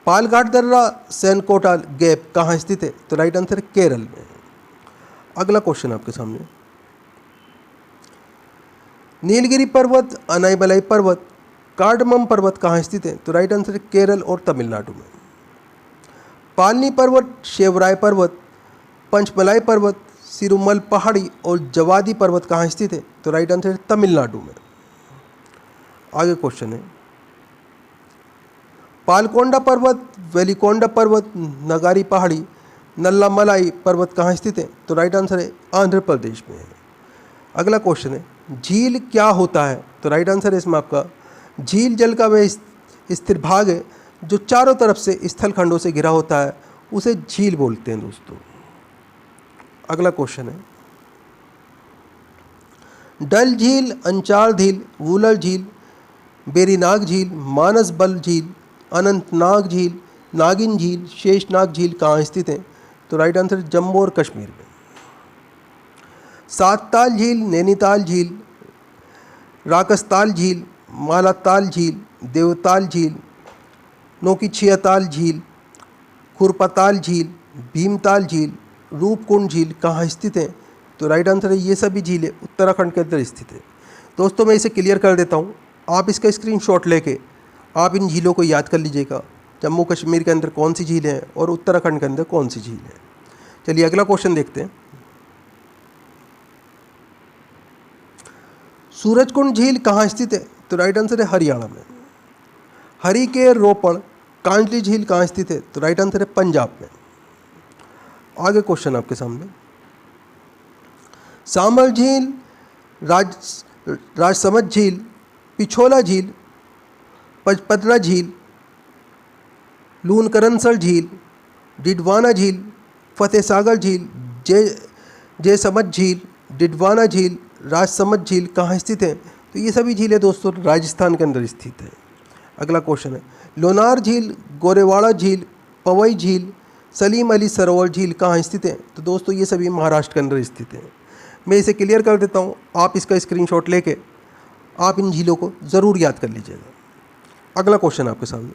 पालघाट दर्रा सैनकोटाल गैप कहाँ स्थित है? तो राइट आंसर है केरल में। अगला क्वेश्चन आपके सामने, नीलगिरी पर्वत, अनाईमलाई पर्वत, कार्डमम पर्वत कहाँ स्थित है? तो राइट आंसर है केरल और तमिलनाडु में। पालनी पर्वत, शेवराय पर्वत, पंचमलाई पर्वत, सिरुमल पहाड़ी और जवादी पर्वत कहाँ स्थित है? तो राइट आंसर है तमिलनाडु में। आगे क्वेश्चन है, पालकोंडा पर्वत, वेलिकोंडा पर्वत, नगारी पहाड़ी, नल्लामलाई पर्वत कहाँ स्थित है? तो राइट आंसर है आंध्र प्रदेश में है। अगला क्वेश्चन है, झील क्या होता है? तो राइट आंसर है इसमें आपका, झील जल का वह स्थिर भाग है जो चारों तरफ से स्थल खंडों से घिरा होता है, उसे झील बोलते हैं दोस्तों। अगला क्वेश्चन है, डल झील, अंचार झील, वुलर झील, बेरीनाग झील, मानसबल झील, अनंतनाग झील, नागिन झील, शेषनाग झील कहाँ स्थित है? तो राइट आंसर जम्मू और कश्मीर में। सातताल झील, नैनीताल झील, राकसताल झील, मालाताल झील, देवताल झील, नौकीछियाताल झील, खुरपताल झील, भीमताल झील, रूपकुंड झील कहाँ स्थित है? तो राइट आंसर है ये सभी झीलें उत्तराखंड के अंदर स्थित है। दोस्तों मैं इसे क्लियर कर देता हूँ, आप इसका स्क्रीनशॉट लेके आप इन झीलों को याद कर लीजिएगा, जम्मू कश्मीर के अंदर कौन सी झील है और उत्तराखंड के अंदर कौन सी झील है। चलिए अगला क्वेश्चन देखते हैं, सूरजकुंड झील कहाँ स्थित है? तो राइट आंसर है हरियाणा में। हरी के रोपड़, कांजली झील कहाँ स्थित है? तो राइट आंसर है पंजाब में। आगे क्वेश्चन आपके सामने, सामल झील, राजसमंद झील, पिछोला झील, पचपदरा झील, लूनकरनसर झील, डिडवाना झील, फतेह सागर झील, जयसमंद झील, डिडवाना झील, राजसमंद झील कहाँ स्थित है? तो ये सभी झीलें दोस्तों राजस्थान के अंदर स्थित है। अगला क्वेश्चन है, लोनार झील, गोरेवाड़ा झील, पवई झील, सलीम अली सरोवर झील कहाँ स्थित है? तो दोस्तों ये सभी महाराष्ट्र के अंदर स्थित हैं। मैं इसे क्लियर कर देता हूँ, आप इसका स्क्रीनशॉट लेके आप इन झीलों को ज़रूर याद कर लीजिएगा। अगला क्वेश्चन आपके सामने,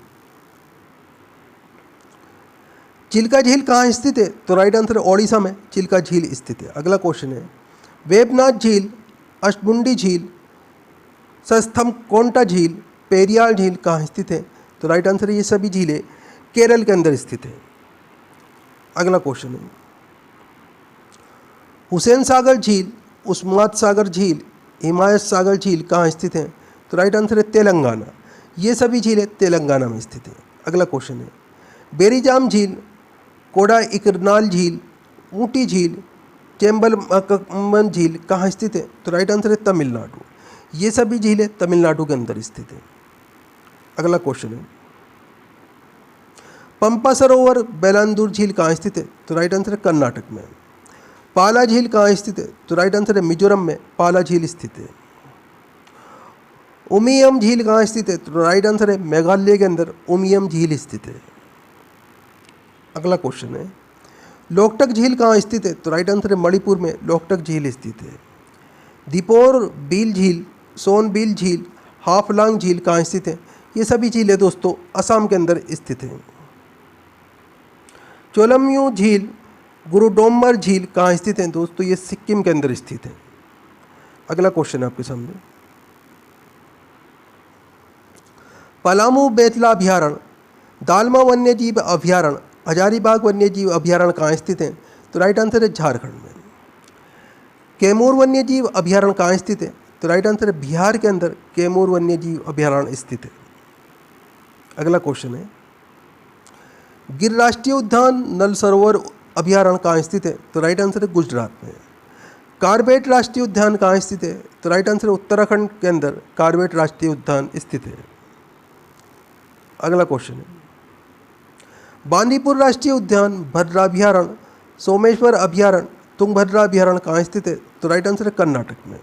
चिल्का झील कहाँ स्थित है? तो राइट आंसर है ओडिशा में चिल्का झील स्थित है। अगला क्वेश्चन है, वेबनाथ झील, अष्टमुंडी झील, सस्थमकोंटा झील, पेरियार झील कहाँ स्थित है? तो राइट आंसर है ये सभी झीलें केरल के अंदर स्थित है। अगला क्वेश्चन है, हुसैन सागर झील, उस्मात सागर झील, हिमायत सागर झील कहाँ स्थित है? तो राइट आंसर है तेलंगाना। ये सभी झीलें तेलंगाना में स्थित है। अगला क्वेश्चन है, बेरीजाम झील, कोडा इकरनाल झील, ऊटी झील, चेम्बलमन झील कहाँ स्थित है? तो राइट आंसर है तमिलनाडु। ये सभी झीलें तमिलनाडु के अंदर स्थित है। अगला क्वेश्चन है, पंपा सरोवर, बेलांदूर झील कहाँ स्थित है? तो राइट आंसर है कर्नाटक में। पाला झील कहाँ स्थित है? तो राइट आंसर है मिजोरम में पाला झील स्थित है। उमियम झील कहाँ स्थित है? तो राइट आंसर है मेघालय के अंदर उमियम झील स्थित है। अगला क्वेश्चन है, लोकटक झील कहाँ स्थित है? तो राइट आंसर है मणिपुर में लोकटक झील स्थित है। दीपोर बील झील, सोनबील झील, हाफलांग झील कहाँ स्थित है? ये सभी झीलें दोस्तों असम के अंदर स्थित हैं। चोलमयू झील, गुरुडोमर झील कहाँ स्थित है? दोस्तों ये सिक्किम के अंदर स्थित है। अगला क्वेश्चन है आपके सामने, पलामू बेतला अभयारण्य, दालमा वन्यजीव अभयारण्य, हजारीबाग वन्यजीव अभयारण्य कहाँ स्थित है? तो राइट आंसर है झारखंड में। कैमूर वन्यजीव अभयारण्य कहाँ स्थित है? तो राइट आंसर है बिहार के अंदर कैमूर वन्यजीव अभयारण्य स्थित है। अगला क्वेश्चन है, गिर राष्ट्रीय उद्यान, नल सरोवर अभयारण्य कहाँ स्थित है? तो राइट आंसर है गुजरात में। कार्बेट राष्ट्रीय उद्यान कहाँ स्थित है? तो राइट आंसर है उत्तराखंड के अंदर कार्बेट राष्ट्रीय उद्यान स्थित है। अगला क्वेश्चन है, बांदीपुर राष्ट्रीय उद्यान, भद्रा अभयारण्य, सोमेश्वर अभयारण्य, तुंगभद्रा अभयारण्य कहाँ स्थित है? तो राइट आंसर है कर्नाटक में।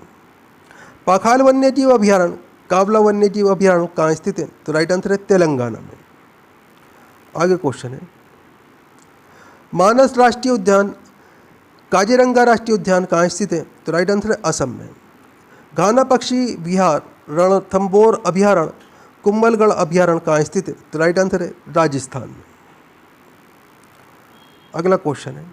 पाखाल वन्यजीव अभयारण्य, कावला वन्यजीव अभयारण्य कहाँ स्थित है? तो राइट आंसर है तेलंगाना में। आगे क्वेश्चन है, मानस राष्ट्रीय उद्यान, काजीरंगा राष्ट्रीय उद्यान कहाँ स्थित है? तो राइट आंसर है असम में। घाना पक्षी विहार रणथंबोर अभयारण्य, कुंभलगढ़ अभयारण्य कहाँ स्थित है? तो राइट आंसर है राजस्थान में। अगला क्वेश्चन है,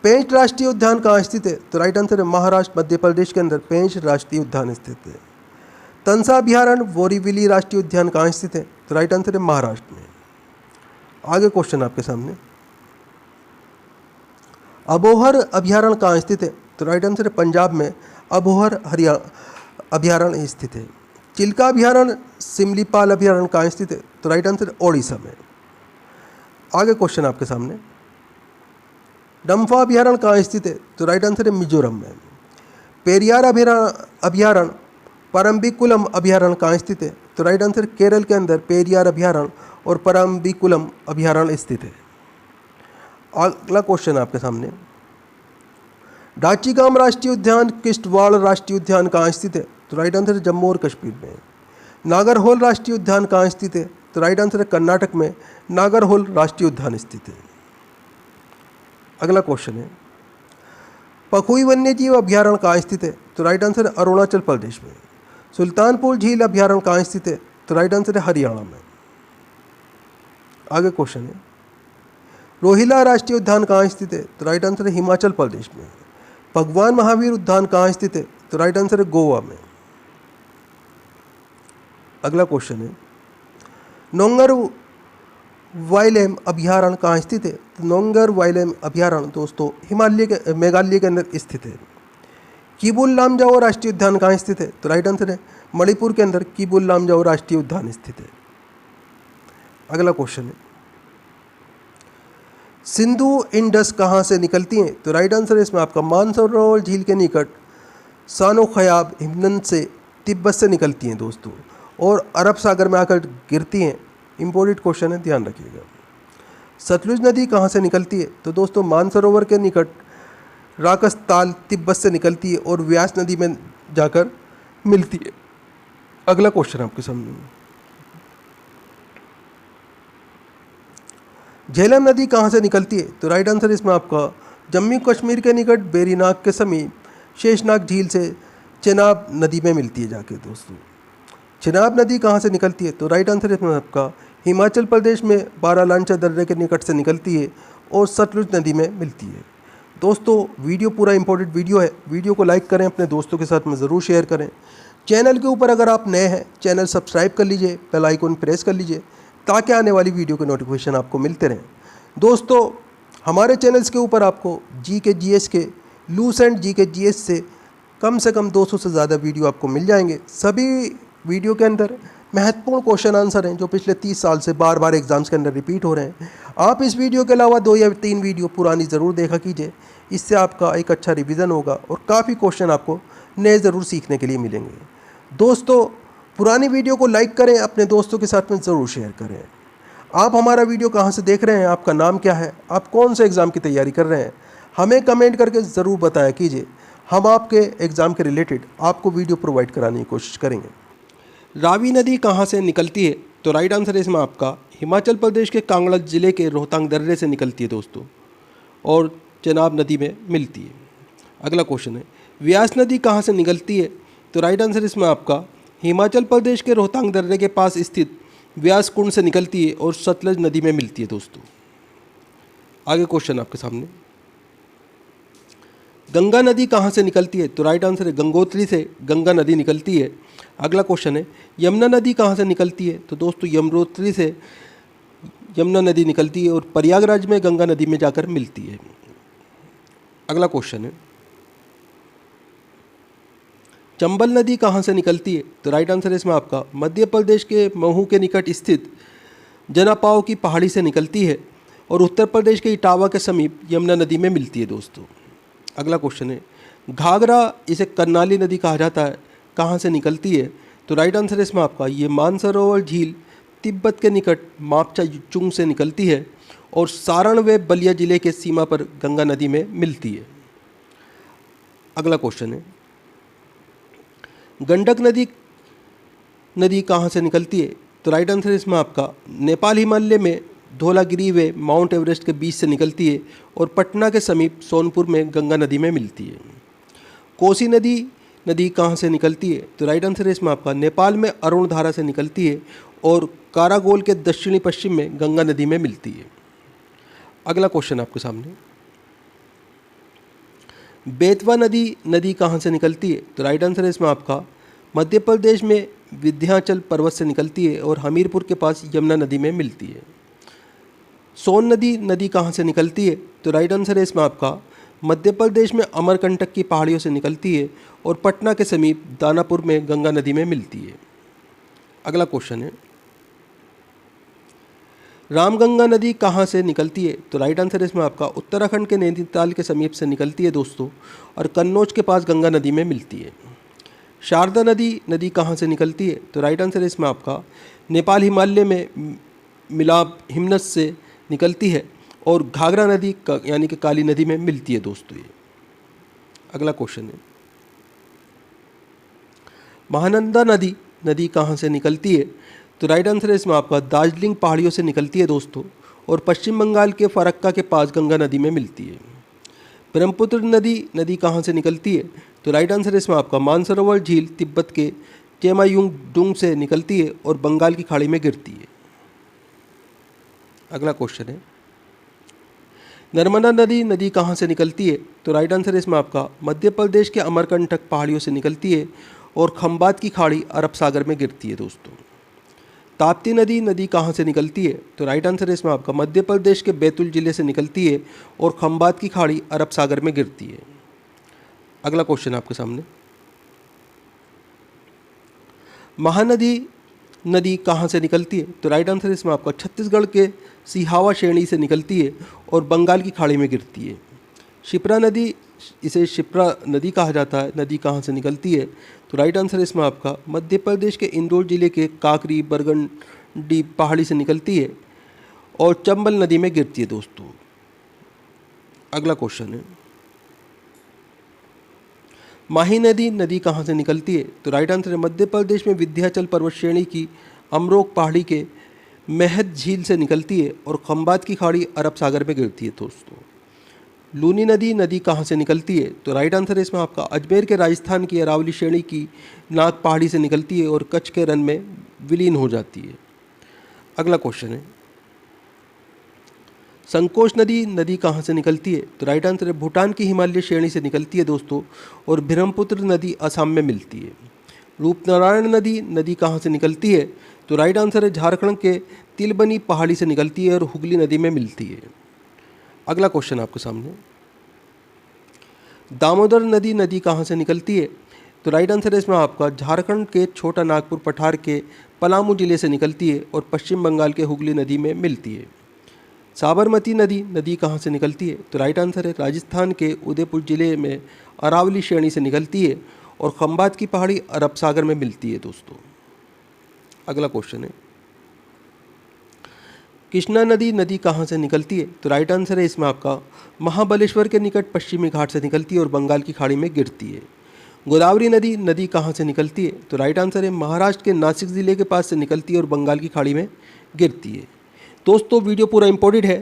पेंच राष्ट्रीय उद्यान कहाँ स्थित है? तो राइट आंसर है महाराष्ट्र मध्य प्रदेश के अंदर पेंच राष्ट्रीय उद्यान स्थित है। तंसा अभयारण्य बोरीवली राष्ट्रीय उद्यान कहाँ स्थित है? तो राइट आंसर है महाराष्ट्र में। आगे क्वेश्चन आपके सामने, अबोहर अभयारण्य कहाँ स्थित है? तो राइट आंसर है पंजाब में अबोहर अभयारण्य स्थित है। चिल्का अभयारण्य सिमलीपाल अभयारण्य कहाँ स्थित है? तो राइट आंसर है ओडिशा में। आगे क्वेश्चन आपके सामने, डम्फा अभयारण्य कहाँ स्थित है? तो राइट आंसर है मिजोरम में। पेरियार अभयारण्य परम्बिकुलम अभयारण्य कहाँ स्थित है? तो राइट आंसर केरल के अंदर पेरियार अभयारण्य और परम्बिकुलम अभयारण्य स्थित है। अगला क्वेश्चन आपके सामने, डाचीगाम राष्ट्रीय उद्यान किश्तवाड़ राष्ट्रीय उद्यान कहाँ स्थित है? तो राइट आंसर है जम्मू और कश्मीर में। नागरहोल राष्ट्रीय उद्यान कहाँ स्थित है? तो राइट आंसर है कर्नाटक में नागरहोल राष्ट्रीय उद्यान स्थित है। अगला क्वेश्चन है, पखुई वन्यजीव अभयारण्य कहाँ स्थित है? तो राइट आंसर है अरुणाचल प्रदेश में। सुल्तानपुर झील अभयारण्य कहाँ स्थित है? तो राइट आंसर है हरियाणा में। आगे क्वेश्चन है, रोहिला राष्ट्रीय उद्यान कहाँ स्थित है? तो राइट आंसर है हिमाचल प्रदेश में। भगवान महावीर उद्यान कहाँ स्थित है? तो राइट आंसर है गोवा में। अगला क्वेश्चन है, नोंगर वाइलम अभयारण्य कहाँ स्थित है? तो नोंगर वाइलम अभयारण्य दोस्तों मेघालय के अंदर स्थित है। किबुल लामजाओ राष्ट्रीय उद्यान कहाँ स्थित है? तो राइट आंसर है मणिपुर के अंदर किबुल लामजाओ राष्ट्रीय उद्यान स्थित है। अगला क्वेश्चन है, सिंधु इंडस कहाँ से निकलती हैं? तो राइट आंसर है इसमें आपका मानसरोवर झील के निकट सानो खयाब हिमनद से तिब्बत से निकलती हैं दोस्तों, और अरब सागर में आकर गिरती हैं। इंपॉर्टेंट क्वेश्चन है, ध्यान रखिएगा। सतलुज नदी कहाँ से निकलती है? तो दोस्तों मानसरोवर के निकट राकसताल तिब्बत से निकलती है और व्यास नदी में जाकर मिलती है। अगला क्वेश्चन आपके सामने, झेलम नदी कहाँ से निकलती है? तो राइट आंसर इसमें आपका जम्मू कश्मीर के निकट बेरीनाग के समीप शेषनाग झील से चेनाब नदी में मिलती है जाके दोस्तों। चेनाब नदी कहाँ से निकलती है? तो राइट आंसर इसमें आपका हिमाचल प्रदेश में बारालांचा दर्रे के निकट से निकलती है और सतलुज नदी में मिलती है। दोस्तों वीडियो पूरा इंपॉर्टेंट वीडियो है, वीडियो को लाइक करें, अपने दोस्तों के साथ में ज़रूर शेयर करें। चैनल के ऊपर अगर आप नए हैं, चैनल सब्सक्राइब कर लीजिए, बेल आइकन प्रेस कर लीजिए ताकि आने वाली वीडियो के नोटिफिकेशन आपको मिलते रहें। दोस्तों हमारे चैनल्स के ऊपर आपको जीके जीएस के लूस एंड जीके जीएस से कम 200 से ज़्यादा वीडियो आपको मिल जाएंगे। सभी वीडियो के अंदर महत्वपूर्ण क्वेश्चन आंसर हैं जो पिछले 30 साल से बार बार एग्जाम्स के अंदर रिपीट हो रहे हैं। आप इस वीडियो के अलावा 2 या 3 वीडियो पुरानी ज़रूर देखा कीजिए, इससे आपका एक अच्छा रिवीजन होगा और काफ़ी क्वेश्चन आपको नए ज़रूर सीखने के लिए मिलेंगे। दोस्तों पुरानी वीडियो को लाइक करें, अपने दोस्तों के साथ में ज़रूर शेयर करें। आप हमारा वीडियो कहाँ से देख रहे हैं, आपका नाम क्या है, आप कौन से एग्ज़ाम की तैयारी कर रहे हैं, हमें कमेंट करके ज़रूर बताया कीजिए। हम आपके एग्ज़ाम के रिलेटेड आपको वीडियो प्रोवाइड कराने की कोशिश करेंगे। रावी नदी कहाँ से निकलती है? तो राइट आंसर है इसमें आपका हिमाचल प्रदेश के कांगड़ा ज़िले के रोहतांग दर्रे से निकलती है दोस्तों, और चेनाब नदी में मिलती है। अगला क्वेश्चन है, व्यास नदी कहाँ से निकलती है? तो राइट आंसर इसमें आपका हिमाचल प्रदेश के रोहतांग दर्रे के पास स्थित व्यास कुंड से निकलती है और सतलज नदी में मिलती है दोस्तों। आगे क्वेश्चन आपके सामने, गंगा नदी कहाँ से निकलती है? तो राइट आंसर है गंगोत्री से गंगा नदी निकलती है। अगला क्वेश्चन है, यमुना नदी कहाँ से निकलती है? तो दोस्तों यमुनोत्री से यमुना नदी निकलती है और प्रयागराज में गंगा नदी में जाकर मिलती है। अगला क्वेश्चन है, चंबल नदी कहाँ से निकलती है? तो राइट आंसर है इसमें आपका मध्य प्रदेश के महू के निकट स्थित जनापाव की पहाड़ी से निकलती है और उत्तर प्रदेश के इटावा के समीप यमुना नदी में मिलती है दोस्तों। अगला क्वेश्चन है, घाघरा इसे कर्नाली नदी कहा जाता है, कहाँ से निकलती है? तो राइट आंसर है इसमें आपका ये मानसरोवर झील तिब्बत के निकट मापचा चुंग से निकलती है और सारण व बलिया जिले के सीमा पर गंगा नदी में मिलती है। अगला क्वेश्चन है, गंडक नदी कहाँ से निकलती है? तो राइट आंसर इसमें आपका नेपाल हिमालय में धौलागिरी व माउंट एवरेस्ट के बीच से निकलती है और पटना के समीप सोनपुर में गंगा नदी में मिलती है। कोसी नदी नदी कहाँ से निकलती है? तो राइट आंसर है इसमें आपका नेपाल में अरुण धारा से निकलती है और कारागोल के दक्षिणी पश्चिम में गंगा नदी में मिलती है। अगला क्वेश्चन आपके सामने, बेतवा नदी कहाँ से निकलती है? तो राइट आंसर है इसमें आपका मध्य प्रदेश में विंध्याचल पर्वत से निकलती है और हमीरपुर के पास यमुना नदी में मिलती है। सोन नदी कहाँ से निकलती है? तो राइट आंसर है इसमें आपका मध्य प्रदेश में अमरकंटक की पहाड़ियों से निकलती है और पटना के समीप दानापुर में गंगा नदी में मिलती है। अगला क्वेश्चन है, रामगंगा नदी कहाँ से निकलती है? तो राइट आंसर है इसमें आपका उत्तराखंड के नैनीताल के समीप से निकलती है दोस्तों और कन्नौज के पास गंगा नदी में मिलती है। शारदा नदी कहाँ से निकलती है? तो राइट आंसर है इसमें आपका नेपाल हिमालय में मिलाप हिमनस से निकलती है और घाघरा नदी यानी कि काली नदी में मिलती है दोस्तों ये। अगला क्वेश्चन है, महानंदा नदी कहाँ से निकलती है? तो राइट आंसर है इसमें आपका दार्जिलिंग पहाड़ियों से निकलती है दोस्तों और पश्चिम बंगाल के फरक्का के पास गंगा नदी में मिलती है। ब्रह्मपुत्र नदी कहाँ से निकलती है? तो राइट आंसर है इसमें आपका मानसरोवर झील तिब्बत के चेमायुंगडुंग से निकलती है और बंगाल की खाड़ी में गिरती है। अगला क्वेश्चन है, नर्मदा नदी कहाँ से निकलती है? तो राइट आंसर है इसमें आपका मध्य प्रदेश के अमरकंटक पहाड़ियों से निकलती है और खंबात की खाड़ी अरब सागर में गिरती है दोस्तों। ताप्ती नदी कहाँ से निकलती है? तो राइट आंसर है इसमें आपका मध्य प्रदेश के बैतूल जिले से निकलती है और खंबात की खाड़ी अरब सागर में गिरती है। अगला क्वेश्चन आपके सामने, महानदी कहाँ से निकलती है? तो राइट आंसर इसमें आपका छत्तीसगढ़ के सिहावा श्रेणी से निकलती है और बंगाल की खाड़ी में गिरती है। शिप्रा नदी, इसे शिप्रा नदी कहा जाता है, नदी कहाँ से निकलती है? तो राइट आंसर इसमें आपका मध्य प्रदेश के इंदौर जिले के काकरी बरगंडी पहाड़ी से निकलती है और चंबल नदी में गिरती है दोस्तों। अगला क्वेश्चन है, माही नदी कहाँ से निकलती है? तो राइट आंसर है मध्य प्रदेश में विंध्याचल पर्वत श्रेणी की अमरोक पहाड़ी के महद झील से निकलती है और खंबात की खाड़ी अरब सागर में गिरती है दोस्तों। लूनी नदी कहाँ से निकलती है? तो राइट आंसर है इसमें आपका अजमेर के राजस्थान की अरावली श्रेणी की नाग पहाड़ी से निकलती है और कच्छ के रण में विलीन हो जाती है। अगला क्वेश्चन है, संकोच नदी कहाँ से निकलती है? तो राइट आंसर है भूटान की हिमालय श्रेणी से निकलती है दोस्तों और ब्रह्मपुत्र नदी असम में मिलती है। रूपनारायण नदी कहाँ से निकलती है? तो राइट आंसर है झारखंड के तिलबनी पहाड़ी से निकलती है और हुगली नदी में मिलती है। अगला क्वेश्चन आपके सामने, दामोदर नदी कहाँ से निकलती है? तो राइट आंसर है इसमें आपका झारखंड के छोटा नागपुर पठार के पलामू जिले से निकलती है और पश्चिम बंगाल के हुगली नदी में मिलती है। साबरमती नदी कहाँ से निकलती है? तो राइट आंसर है राजस्थान के उदयपुर जिले में अरावली श्रेणी से निकलती है और खंबात की पहाड़ी अरब सागर में मिलती है दोस्तों। अगला क्वेश्चन है, कृष्णा नदी कहाँ से निकलती है? तो राइट आंसर है इसमें आपका महाबलेश्वर के निकट पश्चिमी घाट से निकलती है और बंगाल की खाड़ी में गिरती है। गोदावरी नदी कहाँ से निकलती है? तो राइट आंसर है महाराष्ट्र के नासिक ज़िले के पास से निकलती है और बंगाल की खाड़ी में गिरती है। दोस्तों वीडियो पूरा इम्पोर्टेंट है,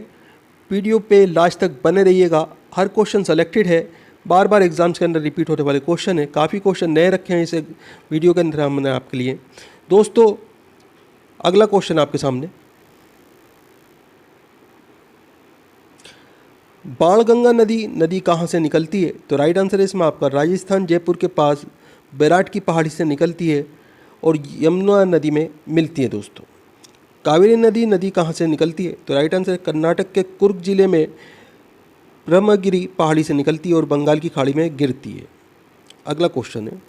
वीडियो पे लास्ट तक बने रहिएगा। हर क्वेश्चन सेलेक्टेड है, बार बार एग्जाम्स के अंदर रिपीट होने वाले क्वेश्चन है, काफ़ी क्वेश्चन नए रखे हैं इस वीडियो के अंदर हमने आपके लिए। दोस्तों अगला क्वेश्चन आपके सामने, बाणगंगा नदी कहाँ से निकलती है? तो राइट आंसर है इसमें आपका राजस्थान जयपुर के पास बैराट की पहाड़ी से निकलती है और यमुना नदी में मिलती है दोस्तों। कावेरी नदी कहाँ से निकलती है? तो राइट आंसर है कर्नाटक के कुर्ग जिले में ब्रह्मगिरी पहाड़ी से निकलती है और बंगाल की खाड़ी में गिरती है। अगला क्वेश्चन है,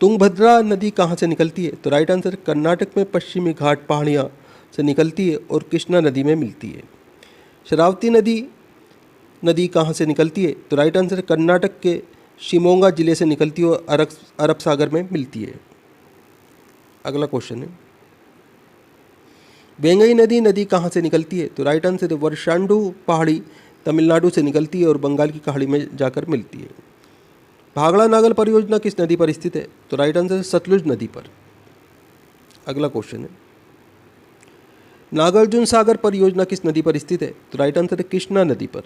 तुंगभद्रा नदी कहाँ से निकलती है? तो राइट आंसर कर्नाटक में पश्चिमी घाट पहाड़ियाँ से निकलती है और कृष्णा नदी में मिलती है। शरावती नदी कहाँ से निकलती है? तो राइट आंसर कर्नाटक के शिमोगा जिले से निकलती है और अरब सागर में मिलती है। अगला क्वेश्चन है, वेंगई नदी कहाँ से निकलती है? तो राइट आंसर है वर्षांडू पहाड़ी तमिलनाडु से निकलती है और बंगाल की खाड़ी में जाकर मिलती है। भागड़ा नागल परियोजना किस नदी पर स्थित है? तो राइट आंसर है सतलुज नदी पर। अगला क्वेश्चन है, नागार्जुन सागर परियोजना किस नदी पर स्थित है? तो राइट आंसर है कृष्णा नदी पर।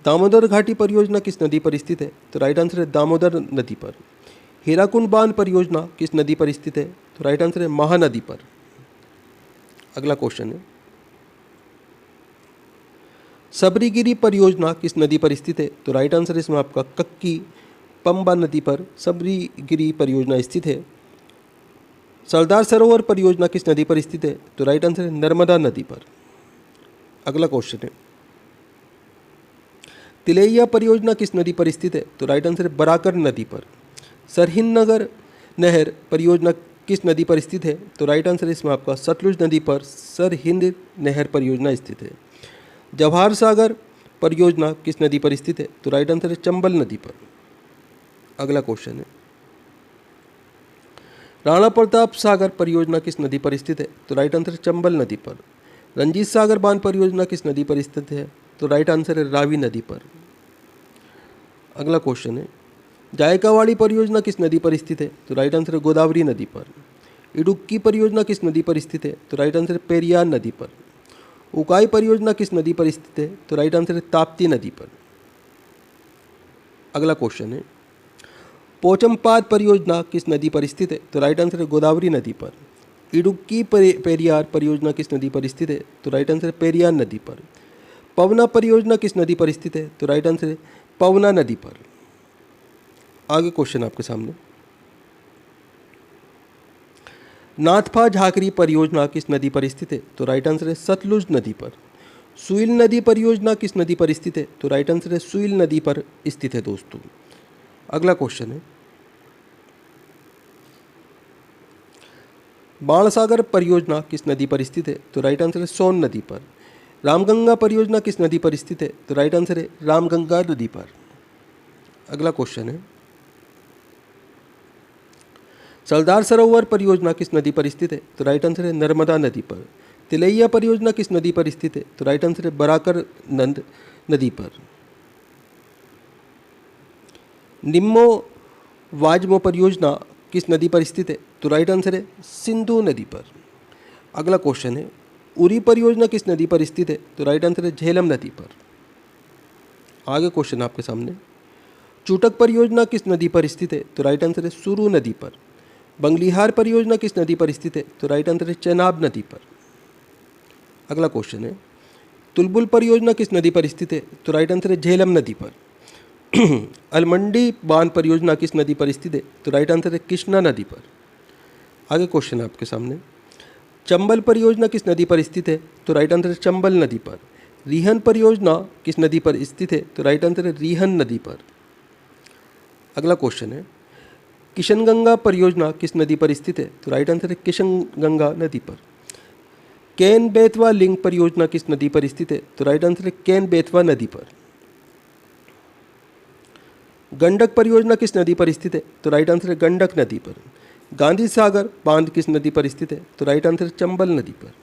दामोदर घाटी परियोजना किस नदी पर स्थित है? तो राइट आंसर है दामोदर नदी पर। हीराकुंड बांध परियोजना किस नदी पर स्थित है? तो राइट आंसर है महानदी पर। अगला क्वेश्चन है, सबरीगिरी परियोजना किस नदी पर स्थित है? तो राइट आंसर इसमें आपका कक्की पंबा नदी पर सबरीगिरी परियोजना स्थित है। सरदार सरोवर परियोजना किस नदी पर स्थित है? तो राइट आंसर है नर्मदा नदी पर। अगला क्वेश्चन है, तिलैया परियोजना किस नदी पर स्थित है? तो राइट आंसर है बराकर नदी पर। सरहिंद नगर नहर परियोजना किस नदी पर स्थित है? तो राइट आंसर इसमें आपका सतलुज नदी पर सरहिंद नहर परियोजना स्थित है। जवाहर सागर परियोजना किस नदी पर स्थित है? तो राइट आंसर है चंबल नदी पर। अगला क्वेश्चन है, राणा प्रताप सागर परियोजना किस नदी पर स्थित है? तो राइट आंसर है चंबल नदी पर। रंजीत सागर बांध परियोजना किस नदी पर स्थित है? तो राइट आंसर है रावी नदी पर। अगला क्वेश्चन है, जायकावाड़ी परियोजना किस नदी पर स्थित है? तो राइट आंसर है गोदावरी नदी पर। इडुक्की परियोजना किस नदी पर स्थित है? तो राइट आंसर है पेरियार नदी पर। उकाई परियोजना किस नदी पर स्थित है? तो राइट आंसर है ताप्ती नदी पर। अगला क्वेश्चन है, पोचमपाद परियोजना किस नदी पर स्थित है? तो राइट आंसर है गोदावरी नदी पर। इडुक्की पेरियार परियोजना किस नदी पर स्थित है? तो राइट आंसर है पेरियार नदी पर। पवना परियोजना किस नदी पर स्थित है? तो राइट आंसर है पवना नदी पर। आगे क्वेश्चन आपके सामने, नाथपा झाकरी परियोजना किस नदी पर स्थित है? तो राइट आंसर है सतलुज नदी पर। सुइल नदी परियोजना किस नदी पर स्थित है? तो राइट आंसर है सुइल नदी पर स्थित है दोस्तों। अगला क्वेश्चन है, बाणसागर परियोजना किस नदी पर स्थित है? तो राइट आंसर है सोन नदी पर। रामगंगा परियोजना किस नदी पर स्थित है? तो राइट आंसर है रामगंगा नदी पर। अगला क्वेश्चन है, सरदार सरोवर परियोजना किस नदी पर स्थित है? तो राइट आंसर है नर्मदा नदी पर। तिलैया परियोजना किस नदी पर स्थित है? तो राइट आंसर है बराकर नदी पर। निम्मो वाजमो परियोजना किस नदी पर स्थित है? तो राइट आंसर है सिंधु नदी पर। अगला क्वेश्चन है, उरी परियोजना किस नदी पर स्थित है? तो राइट आंसर है झेलम नदी पर। आगे क्वेश्चन आपके सामने, चूटक परियोजना किस नदी पर स्थित है? तो राइट आंसर है सुरू नदी पर। बंगलिहार परियोजना किस नदी पर स्थित है? तो राइट आंसर है चेनाब नदी पर। अगला क्वेश्चन है, तुलबुल परियोजना किस नदी पर स्थित है? तो राइट आंसर है झेलम नदी पर। अलमंडी बांध परियोजना किस नदी पर स्थित है? तो राइट आंसर है कृष्णा नदी पर। आगे क्वेश्चन है आपके सामने, चंबल परियोजना किस नदी पर स्थित है? तो राइट आंसर है चंबल नदी पर। रिहन परियोजना किस नदी पर स्थित है? तो राइट आंसर है रिहन नदी पर। अगला क्वेश्चन है, किशनगंगा परियोजना किस नदी पर स्थित है? तो राइट आंसर है किशनगंगा नदी पर। केन बेतवा लिंक परियोजना किस नदी पर स्थित है? तो राइट आंसर है केन बेतवा नदी पर। गंडक परियोजना किस नदी पर स्थित है? तो राइट आंसर है गंडक नदी पर। गांधी सागर बांध किस नदी पर स्थित है? तो राइट आंसर है चंबल नदी पर।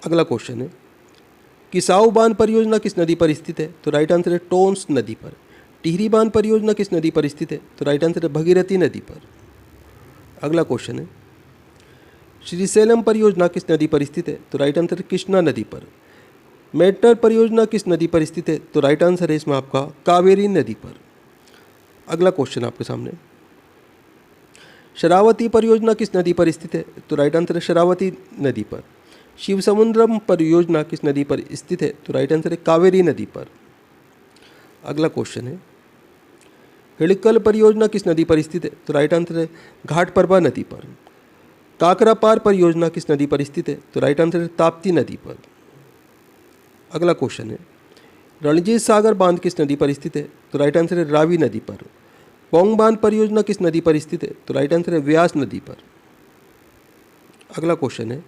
अगला क्वेश्चन है, किसाऊ बांध परियोजना किस नदी पर स्थित है? तो राइट आंसर है टोंस नदी पर। टिहरी बांध परियोजना किस नदी पर स्थित है? तो राइट आंसर है भगीरथी नदी पर। अगला क्वेश्चन है, श्रीशैलम परियोजना किस नदी पर स्थित है? तो राइट आंसर है कृष्णा नदी पर। मेटनर परियोजना किस नदी पर स्थित है? तो राइट आंसर है इसमें आपका कावेरी नदी पर। अगला क्वेश्चन आपके सामने, शरावती परियोजना किस नदी पर स्थित है? तो राइट आंसर है शरावती नदी पर। शिव समुद्रम परियोजना किस नदी पर स्थित है? तो राइट आंसर है कावेरी नदी पर। अगला क्वेश्चन है, हिड़कल परियोजना किस नदी पर स्थित है? तो राइट आंसर है घाटप्रभा नदी पर। काकरापार परियोजना किस नदी पर स्थित है? तो राइट आंसर है ताप्ती नदी पर। अगला क्वेश्चन है, रणजीत सागर बांध किस नदी पर स्थित है? तो राइट आंसर है रावी नदी पर। पोंग बांध परियोजना किस नदी पर स्थित है? तो राइट आंसर है व्यास नदी पर। अगला क्वेश्चन है,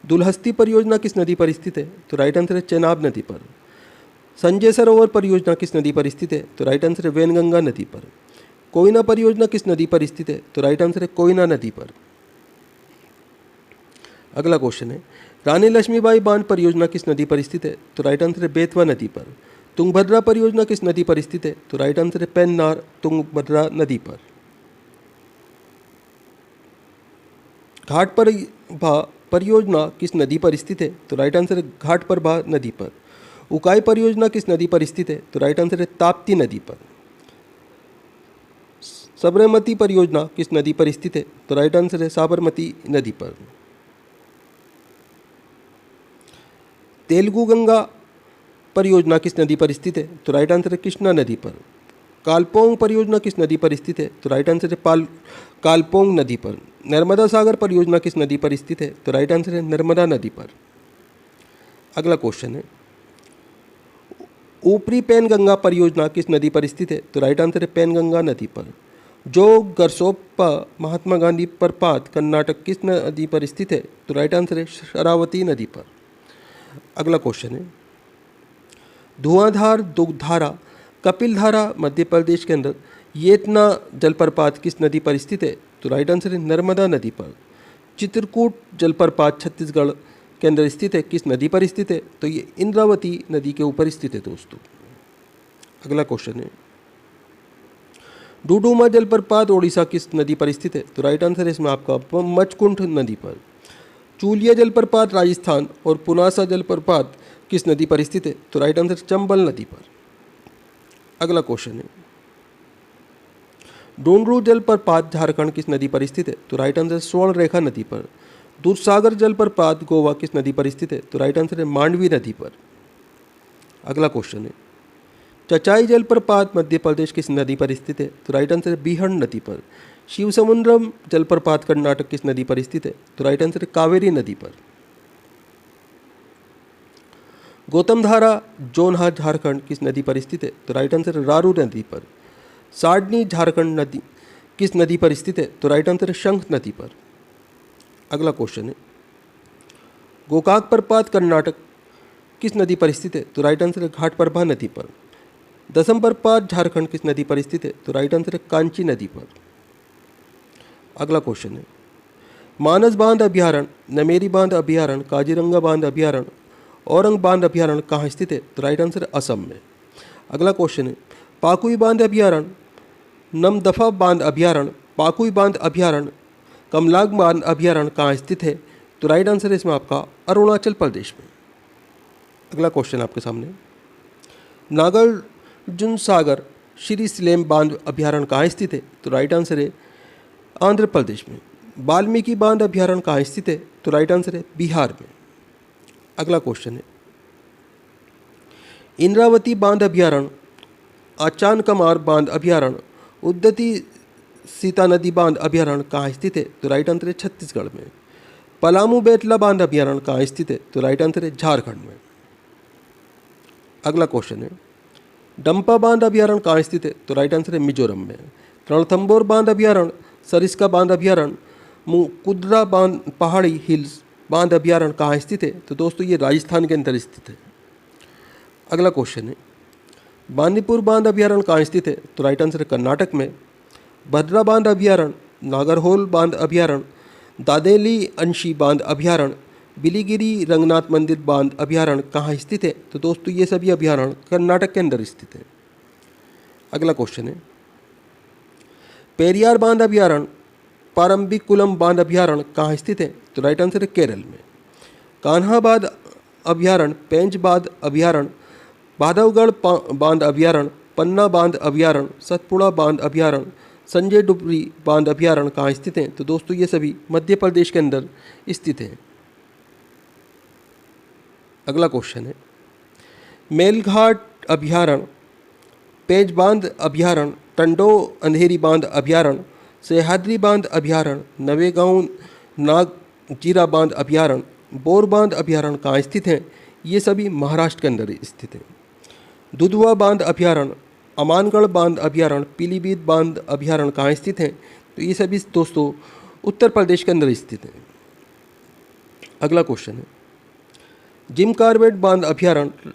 दुलहस्ती परियोजना किस नदी पर स्थित है? तो राइट आंसर है चेनाब नदी पर। संजय सरोवर परियोजना किस नदी पर स्थित है? तो राइट आंसर है वैनगंगा नदी पर। कोयना परियोजना किस नदी पर स्थित है? तो राइट आंसर है कोयना नदी पर। अगला क्वेश्चन है, रानी लक्ष्मीबाई बांध परियोजना किस नदी पर स्थित है? तो राइट आंसर है बेतवा नदी पर। तुंगभद्रा परियोजना किस नदी पर स्थित है? तो राइट आंसर है पेन्नार तुंगभद्रा नदी पर। घाट पर परियोजना किस नदी पर स्थित है? तो राइट आंसर है घाटप्रभा नदी पर। उकाई परियोजना किस नदी पर स्थित है? तो राइट आंसर है ताप्ती नदी पर। साबरमती परियोजना किस नदी पर स्थित है? तो राइट आंसर है साबरमती नदी पर। तेलुगु गंगा परियोजना किस नदी पर स्थित है? तो राइट आंसर है कृष्णा नदी पर। कालपोंग परियोजना किस नदी पर स्थित है? तो राइट आंसर है कालपोंग नदी पर। नर्मदा सागर परियोजना किस नदी पर स्थित है? तो राइट आंसर है नर्मदा नदी पर। अगला क्वेश्चन है, ऊपरी पेनगंगा परियोजना किस नदी पर स्थित है? तो राइट आंसर है पेनगंगा नदी पर। जो गरसोप्पा महात्मा गांधी प्रपात कर्नाटक किस नदी पर स्थित है? तो राइट आंसर है शरावती नदी पर। अगला क्वेश्चन है, धुआंधार दुग्धारा कपिलधारा मध्य प्रदेश के अंदर येतना जलप्रपात किस नदी पर स्थित है? तो राइट आंसर है नर्मदा नदी पर। चित्रकूट जलप्रपात छत्तीसगढ़ के अंदर स्थित है, किस नदी पर स्थित है? तो ये इंद्रावती नदी के ऊपर स्थित है दोस्तों। अगला क्वेश्चन है, डुडुमा जलप्रपात ओडिशा किस नदी पर स्थित है? तो राइट आंसर है इसमें आपका मचकुंड नदी पर। चूलिया जलप्रपात राजस्थान और पुनासा जलप्रपात किस नदी पर स्थित है? तो राइट आंसर चंबल नदी पर। अगला क्वेश्चन है, डोंडरू जलप्रपात झारखंड किस नदी पर स्थित है? तो राइट आंसर स्वर्णरेखा नदी पर। दूधसागर जलप्रपात गोवा किस नदी पर स्थित है? तो राइट आंसर है मांडवी नदी पर। अगला क्वेश्चन है, चचाई जलप्रपात मध्य प्रदेश किस नदी पर स्थित है? तो राइट आंसर है बीहड़ नदी पर। शिवसमुद्रम जलप्रपात कर्नाटक किस नदी पर स्थित है? तो राइट आंसर है कावेरी नदी पर। गौतमधारा जोनहाट झारखंड किस नदी पर स्थित है? तो राइट आंसर है रारू नदी पर। साडनी झारखंड नदी किस नदी पर स्थित है? तो राइट आंसर है शंख नदी पर। अगला क्वेश्चन है, गोकाक प्रपात कर्नाटक किस नदी पर स्थित है? तो राइट आंसर है घाटप्रभा नदी पर। दसम प्रपात झारखंड किस नदी पर स्थित है? तो राइट आंसर है कांची नदी पर। अगला क्वेश्चन है, मानस बांध अभ्यारण्य, नमेरी बांध अभ्यारण्य, काजीरंगा बांध अभ्यारण्य, औरंग बांध अभ्यारण्य कहाँ स्थित है? तो राइट आंसर है असम में। अगला क्वेश्चन है, पाकुई बांध अभ्यारण्य, नमदफा बांध अभ्यारण्य, पाकुई बांध अभ्यारण्य, कमलाग बांध अभ्यारण्य कहाँ स्थित है? तो राइट आंसर है इसमें आपका अरुणाचल प्रदेश में। अगला क्वेश्चन आपके सामने, नागार्जुन सागर श्री सिलेम बांध अभ्यारण्य कहाँ स्थित है? तो राइट आंसर है आंध्र प्रदेश में। वाल्मीकि बांध अभ्यारण्य कहाँ स्थित है? तो राइट आंसर है बिहार में। अगला क्वेश्चन है, इंद्रावती बांध अभ्यारण्य, आचान कमार बांध अभ्यारण्य, उद्यती सीता नदी बांध अभ्यारण्य कहाँ स्थित है? तो राइट आंसर है छत्तीसगढ़ में। पलामू बेतला बांध अभ्यारण्य कहाँ स्थित है? तो राइट आंसर है झारखंड में। अगला क्वेश्चन है, डंपा बांध अभ्यारण्य कहाँ स्थित है? तो राइट आंसर है मिजोरम में। रणथंबोर बांध अभ्यारण्य, सरिस्का बांध अभ्यारण्य, मुकुद्रा बांध पहाड़ी हिल्स बांध अभ्यारण्य कहाँ स्थित है? तो दोस्तों ये राजस्थान के अंदर स्थित है। अगला क्वेश्चन है, बांदीपुर बांध अभ्यारण्य कहाँ स्थित है? तो राइट आंसर है कर्नाटक में। भद्रा बांध अभ्यारण्य, नागरहोल बांध अभ्यारण्य, दादेली अंशी बांध अभ्यारण्य, बिलीगिरी रंगनाथ मंदिर बांध अभ्यारण्य कहाँ स्थित है? तो दोस्तों ये सभी अभ्यारण्य कर्नाटक के अंदर स्थित है। अगला क्वेश्चन है, पेरियार बांध अभ्यारण्य, पारंबिकुलम बांध अभ्यारण्य कहाँ स्थित है? तो राइट आंसर है केरल में। कान्हा बांध अभ्यारण्य, पेंच बांध अभ्यारण्य, बांधवगढ़ बांध अभ्यारण्य, पन्ना बांध अभ्यारण्य, सतपुड़ा बांध अभ्यारण्य, संजय डुबरी बांध अभ्यारण्य कहाँ स्थित हैं? तो दोस्तों ये सभी मध्य प्रदेश के अंदर स्थित हैं। अगला क्वेश्चन है, मेलघाट अभ्यारण्य, पेंच बांध अभ्यारण्य, टंडो अंधेरी बांध अभ्यारण्य, सह्याद्री बांध अभ्यारण्य, नवेगांव नागजीरा बांध अभ्यारण्य, बोर बांध अभ्यारण्य कहाँ स्थित हैं? ये सभी महाराष्ट्र के अंदर स्थित हैं। दुधवा बांध अभ्यारण्य, अमानगढ़ बांध अभ्यारण्य, पीलीभीत बांध अभ्यारण्य कहाँ स्थित हैं? तो ये सभी दोस्तों उत्तर प्रदेश के अंदर स्थित हैं। अगला क्वेश्चन है, जिम कार्बेट बांध अभ्यारण्य,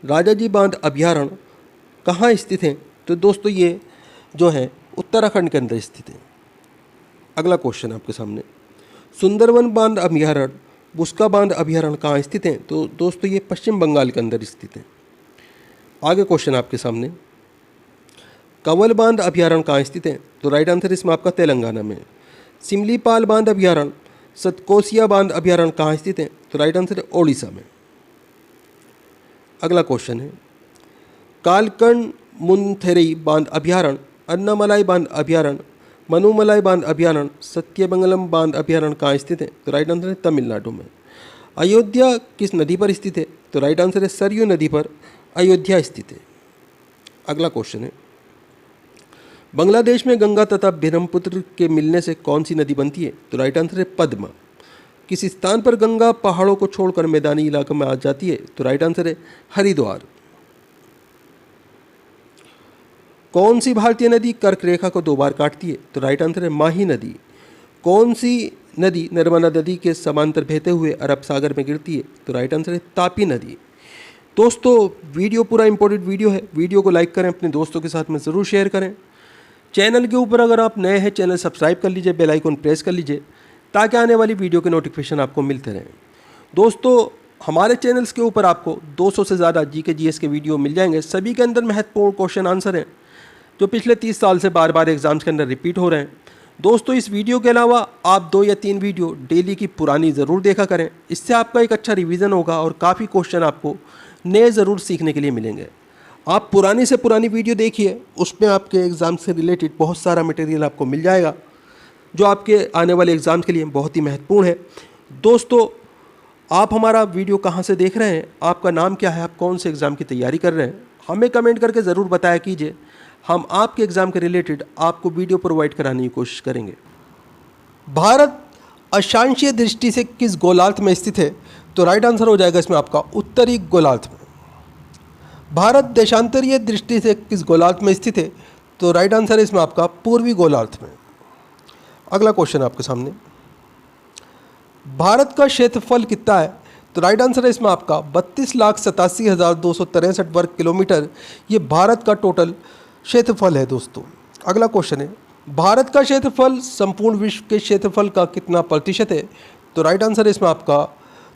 राजाजी बांध अभ्यारण्य कहाँ स्थित हैं? तो दोस्तों ये जो है उत्तराखंड के अंदर स्थित है। अगला क्वेश्चन आपके सामने, सुंदरवन बांध अभ्यारण्य, बुस्का बांध अभ्यारण्य कहाँ स्थित हैं? तो दोस्तों ये पश्चिम बंगाल के अंदर स्थित है। आगे क्वेश्चन आपके सामने, कंवल बांध अभ्यारण्य कहाँ स्थित है? तो राइट आंसर इसमें आपका तेलंगाना में। सिमलीपाल बांध अभ्यारण्य, सतकोसिया बांध अभ्यारण्य कहाँ स्थित है? तो राइट आंसर है ओडिशा में। अगला क्वेश्चन है, कालकण मुनथेरई बांध अभयारण्य, अन्नामलाई बांध अभयारण्य, मनुमलाई बांध अभयारण्य, सत्यमंगलम बांध अभयारण्य कहाँ स्थित है? तो राइट आंसर है तमिलनाडु में। अयोध्या किस नदी पर स्थित है? तो राइट आंसर है सरयू नदी पर अयोध्या स्थित है। अगला क्वेश्चन है, बांग्लादेश में गंगा तथा ब्रह्मपुत्र के मिलने से कौन सी नदी बनती है? तो राइट आंसर है पद्मा। किस स्थान पर गंगा पहाड़ों को छोड़कर मैदानी इलाकों में आ जाती है? तो राइट आंसर है हरिद्वार। कौन सी भारतीय नदी कर्क रेखा को 2 बार काटती है? तो राइट आंसर है माही नदी। कौन सी नदी नर्मदा नदी के समांतर बहते हुए अरब सागर में गिरती है? तो राइट आंसर है तापी नदी। दोस्तों वीडियो पूरा इंपॉर्टेंट वीडियो है, वीडियो को लाइक करें, अपने दोस्तों के साथ में ज़रूर शेयर करें। चैनल के ऊपर अगर आप नए हैं, चैनल सब्सक्राइब कर लीजिए, बेल आइकन प्रेस कर लीजिए ताकि आने वाली वीडियो के नोटिफिकेशन आपको मिलते रहें। दोस्तों हमारे चैनल्स के ऊपर आपको 200 से ज़्यादा जीके जीएस के वीडियो मिल जाएंगे। सभी के अंदर महत्वपूर्ण क्वेश्चन आंसर हैं जो पिछले 30 साल से बार बार एग्जाम्स के अंदर रिपीट हो रहे हैं। दोस्तों इस वीडियो के अलावा आप 2 या 3 वीडियो डेली की पुरानी ज़रूर देखा करें, इससे आपका एक अच्छा रिवीजन होगा और काफ़ी क्वेश्चन आपको नए ज़रूर सीखने के लिए मिलेंगे। आप पुरानी से पुरानी वीडियो देखिए, उसमें आपके एग्ज़ाम से रिलेटेड बहुत सारा मटेरियल आपको मिल जाएगा जो आपके आने वाले एग्ज़ाम के लिए बहुत ही महत्वपूर्ण है। दोस्तों आप हमारा वीडियो कहाँ से देख रहे हैं, आपका नाम क्या है, आप कौन से एग्ज़ाम की तैयारी कर रहे हैं, हमें कमेंट करके ज़रूर बताया कीजिए। हम आपके एग्ज़ाम के रिलेटेड आपको वीडियो प्रोवाइड कराने की कोशिश करेंगे। भारत अक्षांशीय दृष्टि से किस गोलार्ध में स्थित है? तो राइट आंसर हो जाएगा इसमें आपका उत्तरी गोलार्ध में। भारत देशांतरीय दृष्टि से किस गोलार्ध में स्थित है? तो राइट आंसर है इसमें आपका पूर्वी गोलार्ध में। अगला क्वेश्चन आपके सामने, भारत का क्षेत्रफल कितना है? तो राइट आंसर है इसमें आपका 32,87,263 वर्ग किलोमीटर। ये भारत का टोटल क्षेत्रफल है दोस्तों। अगला क्वेश्चन है, भारत का क्षेत्रफल संपूर्ण विश्व के क्षेत्रफल का कितना प्रतिशत है? तो राइट आंसर है इसमें आपका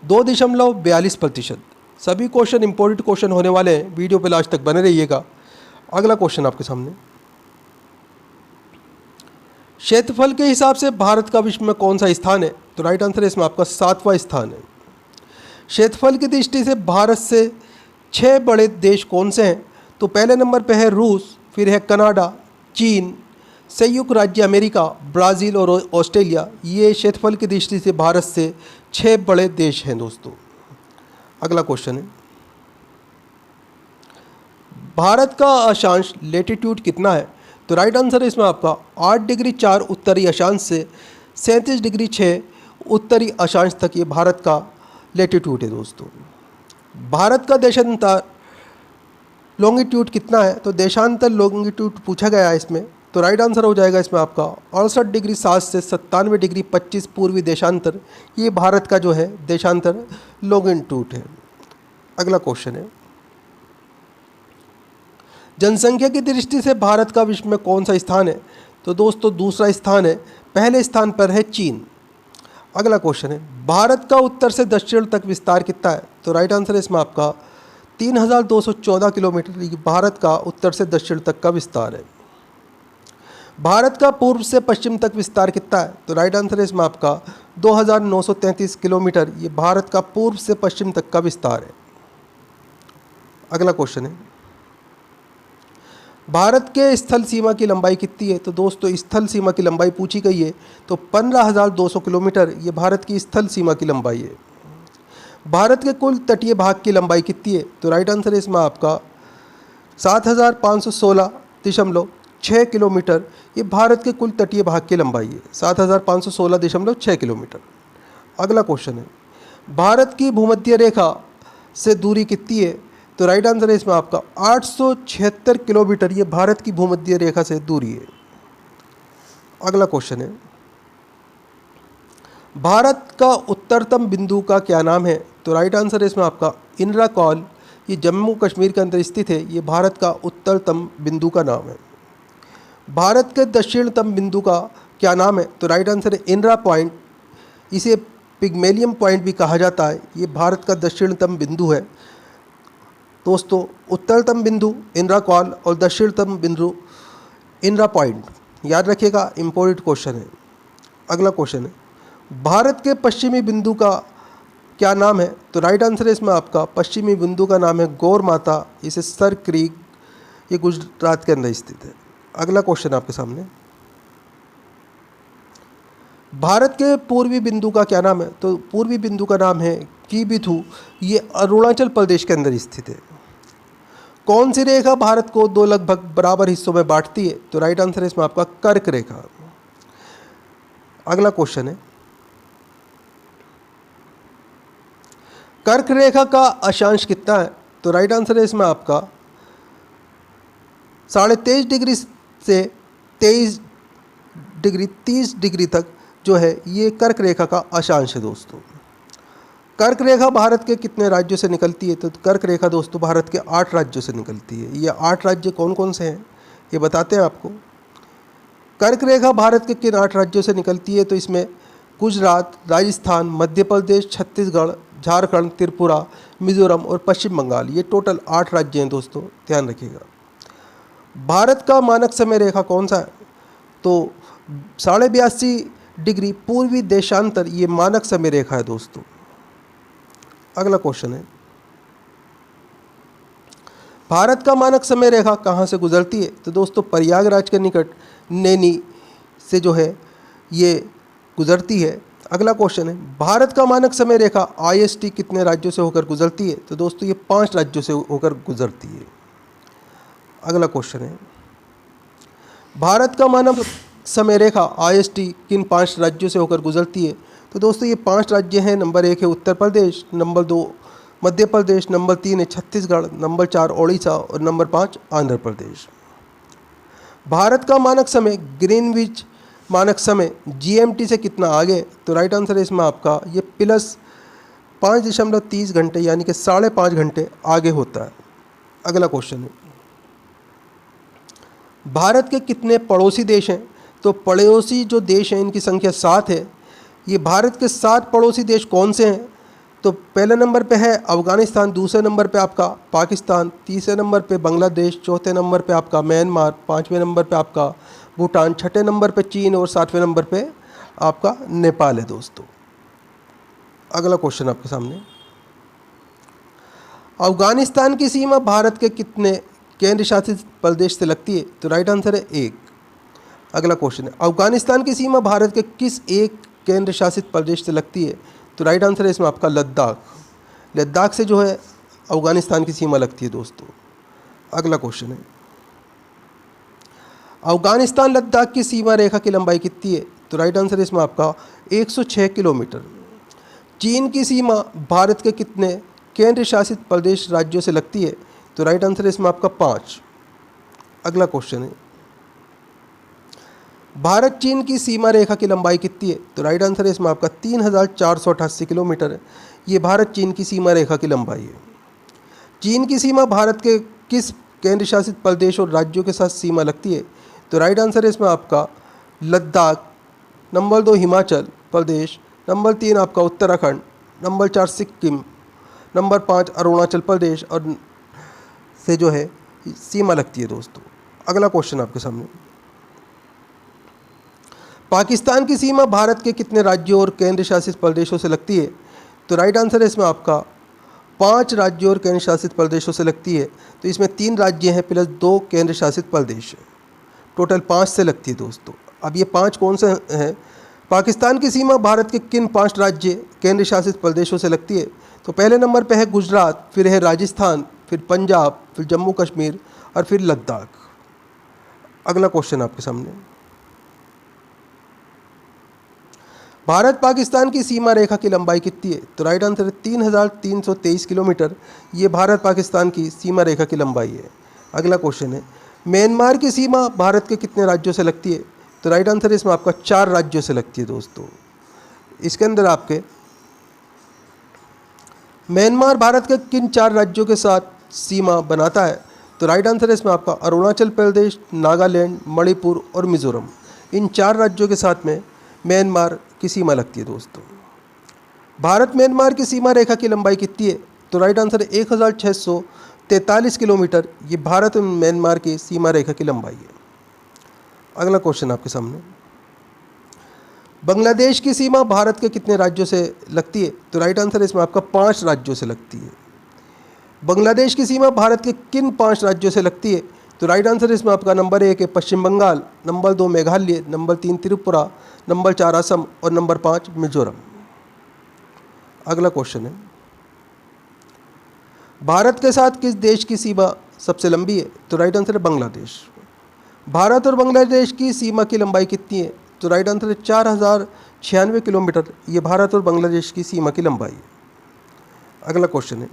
2.42%। सभी क्वेश्चन इंपॉर्टेंट क्वेश्चन होने वाले हैं, वीडियो पे लास्ट तक बने रहिएगा। अगला क्वेश्चन आपके सामने, क्षेत्रफल के हिसाब से भारत का विश्व में कौन सा स्थान है? तो राइट आंसर है इसमें आपका 7वां स्थान है। क्षेत्रफल की दृष्टि से भारत से 6 बड़े देश कौन से हैं? तो पहले नंबर पे है रूस, फिर है कनाडा, चीन, संयुक्त राज्य अमेरिका, ब्राज़ील और ऑस्ट्रेलिया। ये क्षेत्रफल की दृष्टि से भारत से 6 बड़े देश हैं दोस्तों। अगला क्वेश्चन है, भारत का अक्षांश लेटीट्यूड कितना है? तो राइट आंसर है इसमें आपका 8 डिग्री 4 उत्तरी अक्षांश से 37 डिग्री 6 उत्तरी अक्षांश तक ये भारत का लेटीट्यूड है दोस्तों। भारत का देशांतर लॉन्गिट्यूड कितना है? तो देशांतर लॉन्गिट्यूड पूछा गया है इसमें, तो राइट आंसर हो जाएगा इसमें आपका 68 डिग्री 7 से 97 डिग्री 25 पूर्वी देशांतर। ये भारत का जो है देशांतर लॉन्गिट्यूड है। अगला क्वेश्चन है, जनसंख्या की दृष्टि से भारत का विश्व में कौन सा स्थान है? तो दोस्तों दूसरा स्थान है, पहले स्थान पर है चीन। अगला क्वेश्चन है, भारत का उत्तर से दक्षिण तक विस्तार कितना है? तो राइट आंसर है इसमें आपका 3,214 किलोमीटर। ये भारत का उत्तर से दक्षिण तक का विस्तार है। भारत का पूर्व से पश्चिम तक विस्तार कितना है? तो राइट आंसर है इसमें आपका 2,933 किलोमीटर। ये भारत का पूर्व से पश्चिम तक का विस्तार है। अगला क्वेश्चन है, भारत के स्थल सीमा की लंबाई कितनी है? तो दोस्तों स्थल सीमा की लंबाई पूछी गई है, तो 15,200 किलोमीटर ये भारत की स्थल सीमा की लंबाई है। भारत के कुल तटीय भाग की लंबाई कितनी है? तो राइट आंसर है इसमें आपका 7,516.6 किलोमीटर। ये भारत के कुल तटीय भाग की लंबाई है, 7,516.6 किलोमीटर। अगला क्वेश्चन है, भारत की भूमध्य रेखा से दूरी कितनी है? तो राइट आंसर है इसमें आपका 876 किलोमीटर। ये भारत की भूमध्य रेखा से दूरी है। अगला क्वेश्चन है, भारत का उत्तरतम बिंदु का क्या नाम है? तो राइट आंसर है इसमें आपका इंदिरा कॉल। ये जम्मू कश्मीर के अंदर स्थित है। ये भारत का उत्तरतम बिंदु का नाम है। भारत के दक्षिणतम बिंदु का क्या नाम है? तो राइट आंसर है इंदिरा पॉइंट। इसे पिग्मेलियन पॉइंट भी कहा जाता है। ये भारत का दक्षिणतम बिंदु है दोस्तों। उत्तरतम बिंदु इंदिरा कॉल और दक्षिणतम बिंदु इंदिरा पॉइंट, याद रखिएगा, इंपॉर्टेंट क्वेश्चन है। अगला क्वेश्चन है, भारत के पश्चिमी बिंदु का क्या नाम है? तो राइट आंसर है इसमें आपका पश्चिमी बिंदु का नाम है गौर माता, इसे सर क्रीक, ये गुजरात के अंदर स्थित है। अगला क्वेश्चन आपके सामने, भारत के पूर्वी बिंदु का क्या नाम है? तो पूर्वी बिंदु का नाम है कीबिथु, ये अरुणाचल प्रदेश के अंदर स्थित है। कौन सी रेखा भारत को दो लगभग बराबर हिस्सों में बांटती है? तो राइट आंसर है इसमें आपका कर्क रेखा। अगला क्वेश्चन है, कर्क रेखा का अक्षांश कितना है? तो राइट आंसर है इसमें आपका 23.5 डिग्री से 23 डिग्री 30 डिग्री तक जो है ये कर्क रेखा का अक्षांश है दोस्तों। कर्क रेखा भारत के कितने राज्यों से निकलती है? तो कर्क रेखा दोस्तों भारत के 8 राज्यों से निकलती है। ये 8 राज्य कौन कौन से हैं ये बताते हैं आपको। कर्क रेखा भारत के किन 8 राज्यों से निकलती है? तो इसमें गुजरात, राजस्थान, मध्य प्रदेश, छत्तीसगढ़, झारखंड, त्रिपुरा, मिजोरम और पश्चिम बंगाल, ये टोटल 8 राज्य हैं दोस्तों, ध्यान रखिएगा। भारत का मानक समय रेखा कौन सा है? तो 82.5 डिग्री पूर्वी देशांतर, ये मानक समय रेखा है दोस्तों। अगला क्वेश्चन है, भारत का मानक समय रेखा कहाँ से गुजरती है? तो दोस्तों प्रयागराज के निकट नैनी से जो है ये गुजरती है। अगला क्वेश्चन है, भारत का मानक समय रेखा IST कितने राज्यों से होकर गुजरती है? तो दोस्तों ये 5 राज्यों से होकर गुजरती है। अगला क्वेश्चन है, भारत का मानक समय रेखा IST किन 5 राज्यों से होकर गुजरती है? तो दोस्तों ये 5 राज्य हैं। नंबर 1 है उत्तर प्रदेश, नंबर 2 मध्य प्रदेश, नंबर 3 है छत्तीसगढ़, नंबर 4 ओडिशा और नंबर 5 आंध्र प्रदेश। भारत का मानक समय ग्रीनविच मानक समय GMT से कितना आगे? तो राइट आंसर है इसमें आपका ये प्लस 5.30 घंटे यानी कि 5.5 घंटे आगे होता है। अगला क्वेश्चन है, भारत के कितने पड़ोसी देश हैं? तो पड़ोसी जो देश हैं इनकी संख्या 7 है। ये भारत के 7 पड़ोसी देश कौन से हैं? तो पहले नंबर पे है अफ़गानिस्तान, दूसरे नंबर पे आपका पाकिस्तान, तीसरे नंबर पे बांग्लादेश, चौथे नंबर पे आपका म्यांमार, 5वें नंबर पे आपका भूटान, छठे नंबर पे चीन और 7वें नंबर पे आपका नेपाल है दोस्तों। अगला क्वेश्चन आपके सामने, अफ़गानिस्तान की सीमा भारत के कितने केंद्र शासित प्रदेश से लगती है? तो राइट आंसर है 1। अगला क्वेश्चन है, अफ़गानिस्तान की सीमा भारत के किस एक केंद्र शासित प्रदेश से लगती है? तो राइट आंसर है इसमें आपका लद्दाख। लद्दाख से जो है अफ़गानिस्तान की सीमा लगती है दोस्तों। अगला क्वेश्चन है, अफ़गानिस्तान लद्दाख की सीमा रेखा की लंबाई कितनी है? तो राइट आंसर है इसमें आपका 106 किलोमीटर। चीन की सीमा भारत के कितने केंद्र शासित प्रदेश राज्यों से लगती है? तो राइट आंसर है इसमें आपका 5। अगला क्वेश्चन है, भारत चीन की सीमा रेखा की लंबाई कितनी है? तो राइट आंसर है इसमें आपका 3488 किलोमीटर है। ये भारत चीन की सीमा रेखा की लंबाई है। चीन की सीमा भारत के किस केंद्र शासित प्रदेश और राज्यों के साथ सीमा लगती है? तो राइट आंसर है इसमें आपका लद्दाख, नंबर 2 हिमाचल प्रदेश, नंबर 3 आपका उत्तराखंड, नंबर 4 सिक्किम, नंबर 5 अरुणाचल प्रदेश और से जो है सीमा लगती है दोस्तों। अगला क्वेश्चन आपके सामने, पाकिस्तान की सीमा भारत के कितने राज्यों और केंद्र शासित प्रदेशों से लगती है? तो राइट आंसर है इसमें आपका 5 राज्यों और केंद्र शासित प्रदेशों से लगती है। तो इसमें 3 राज्य हैं प्लस 2 केंद्र शासित प्रदेश हैं, टोटल 5 से लगती है दोस्तों। अब ये 5 कौन से हैं? पाकिस्तान की सीमा भारत के किन 5 राज्य केंद्र शासित प्रदेशों से लगती है? तो पहले नंबर पे है गुजरात, फिर है राजस्थान, फिर पंजाब, फिर जम्मू कश्मीर और फिर लद्दाख। अगला क्वेश्चन आपके सामने, भारत पाकिस्तान की सीमा रेखा की लंबाई कितनी है? तो राइट आंसर है 3323 किलोमीटर। ये भारत पाकिस्तान की सीमा रेखा की लंबाई है। अगला क्वेश्चन है, म्यांमार की सीमा भारत के कितने राज्यों से लगती है? तो राइट आंसर है इसमें आपका 4 राज्यों से लगती है दोस्तों। इसके अंदर आपके म्यांमार भारत के किन 4 राज्यों के साथ सीमा बनाता है? तो राइट आंसर है इसमें आपका अरुणाचल प्रदेश, नागालैंड, मणिपुर और मिजोरम। इन 4 राज्यों के साथ में म्यांमार की सीमा लगती है दोस्तों। भारत म्यांमार की सीमा रेखा की लंबाई कितनी है? तो राइट आंसर है 1643 किलोमीटर। ये भारत म्यांमार की सीमा रेखा की लंबाई है। अगला क्वेश्चन आपके सामने, बांग्लादेश की सीमा भारत के कितने राज्यों से लगती है? तो राइट आंसर है इसमें आपका 5 राज्यों से लगती है। बांग्लादेश की सीमा भारत के किन 5 राज्यों से लगती है? तो राइट आंसर इसमें आपका नंबर 1 है Paschim Bangal, number 2 Meghalaya, number 3 Tripura, number 4 Assam और नंबर 5 मिजोरम। अगला क्वेश्चन है, भारत के साथ किस देश की सीमा सबसे लंबी है? तो राइट आंसर है बांग्लादेश। भारत और बांग्लादेश की सीमा की लंबाई कितनी है? तो राइट आंसर है 4096 किलोमीटर। ये भारत और बांग्लादेश की सीमा की लंबाई है। अगला क्वेश्चन है,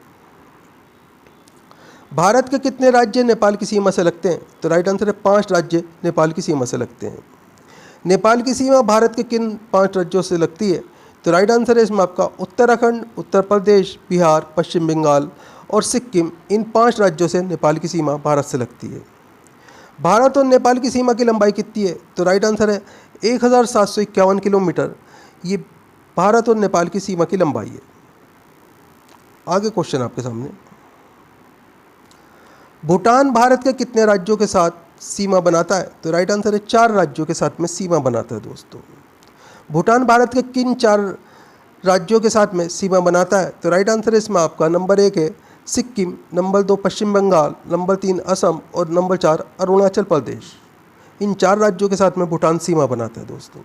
भारत के कितने राज्य नेपाल की सीमा से लगते हैं? तो राइट आंसर है 5 राज्य नेपाल की सीमा से लगते हैं। नेपाल की सीमा भारत के किन 5 राज्यों से लगती है? तो राइट आंसर है इसमें आपका उत्तराखंड, उत्तर प्रदेश, बिहार, पश्चिम बंगाल और सिक्किम। इन 5 राज्यों से नेपाल की सीमा भारत से लगती है। भारत और नेपाल की सीमा की लंबाई कितनी है? तो राइट आंसर है 1751 किलोमीटर। ये भारत और नेपाल की सीमा की लंबाई है। आगे क्वेश्चन आपके सामने, भूटान भारत के कितने राज्यों के साथ सीमा बनाता है? तो राइट आंसर है 4 राज्यों के साथ में सीमा बनाता है दोस्तों। भूटान भारत के किन 4 राज्यों के साथ में सीमा बनाता है? तो राइट आंसर है इसमें आपका नंबर 1 है सिक्किम, नंबर 2 पश्चिम बंगाल, नंबर 3 असम और नंबर 4 अरुणाचल प्रदेश। इन 4 राज्यों के साथ में भूटान सीमा बनाता है दोस्तों।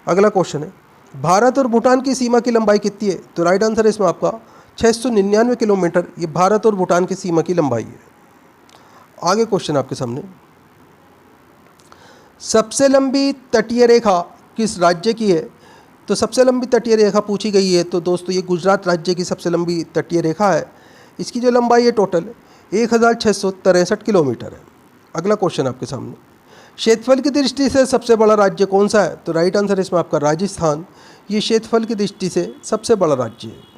अगला क्वेश्चन है, भारत और भूटान की सीमा की लंबाई कितनी है? तो राइट आंसर है इसमें आपका 699 किलोमीटर। ये भारत और भूटान की सीमा की लंबाई है। आगे क्वेश्चन आपके सामने, सबसे लंबी तटीय रेखा किस राज्य की है? तो सबसे लंबी तटीय रेखा पूछी गई है तो दोस्तों ये गुजरात राज्य की सबसे लंबी तटीय रेखा है। इसकी जो लंबाई है टोटल 1663 किलोमीटर है। अगला क्वेश्चन आपके सामने, क्षेत्रफल की दृष्टि से सबसे बड़ा राज्य कौन सा है? तो राइट आंसर इसमें आपका राजस्थान। ये क्षेत्रफल की दृष्टि से सबसे बड़ा राज्य है।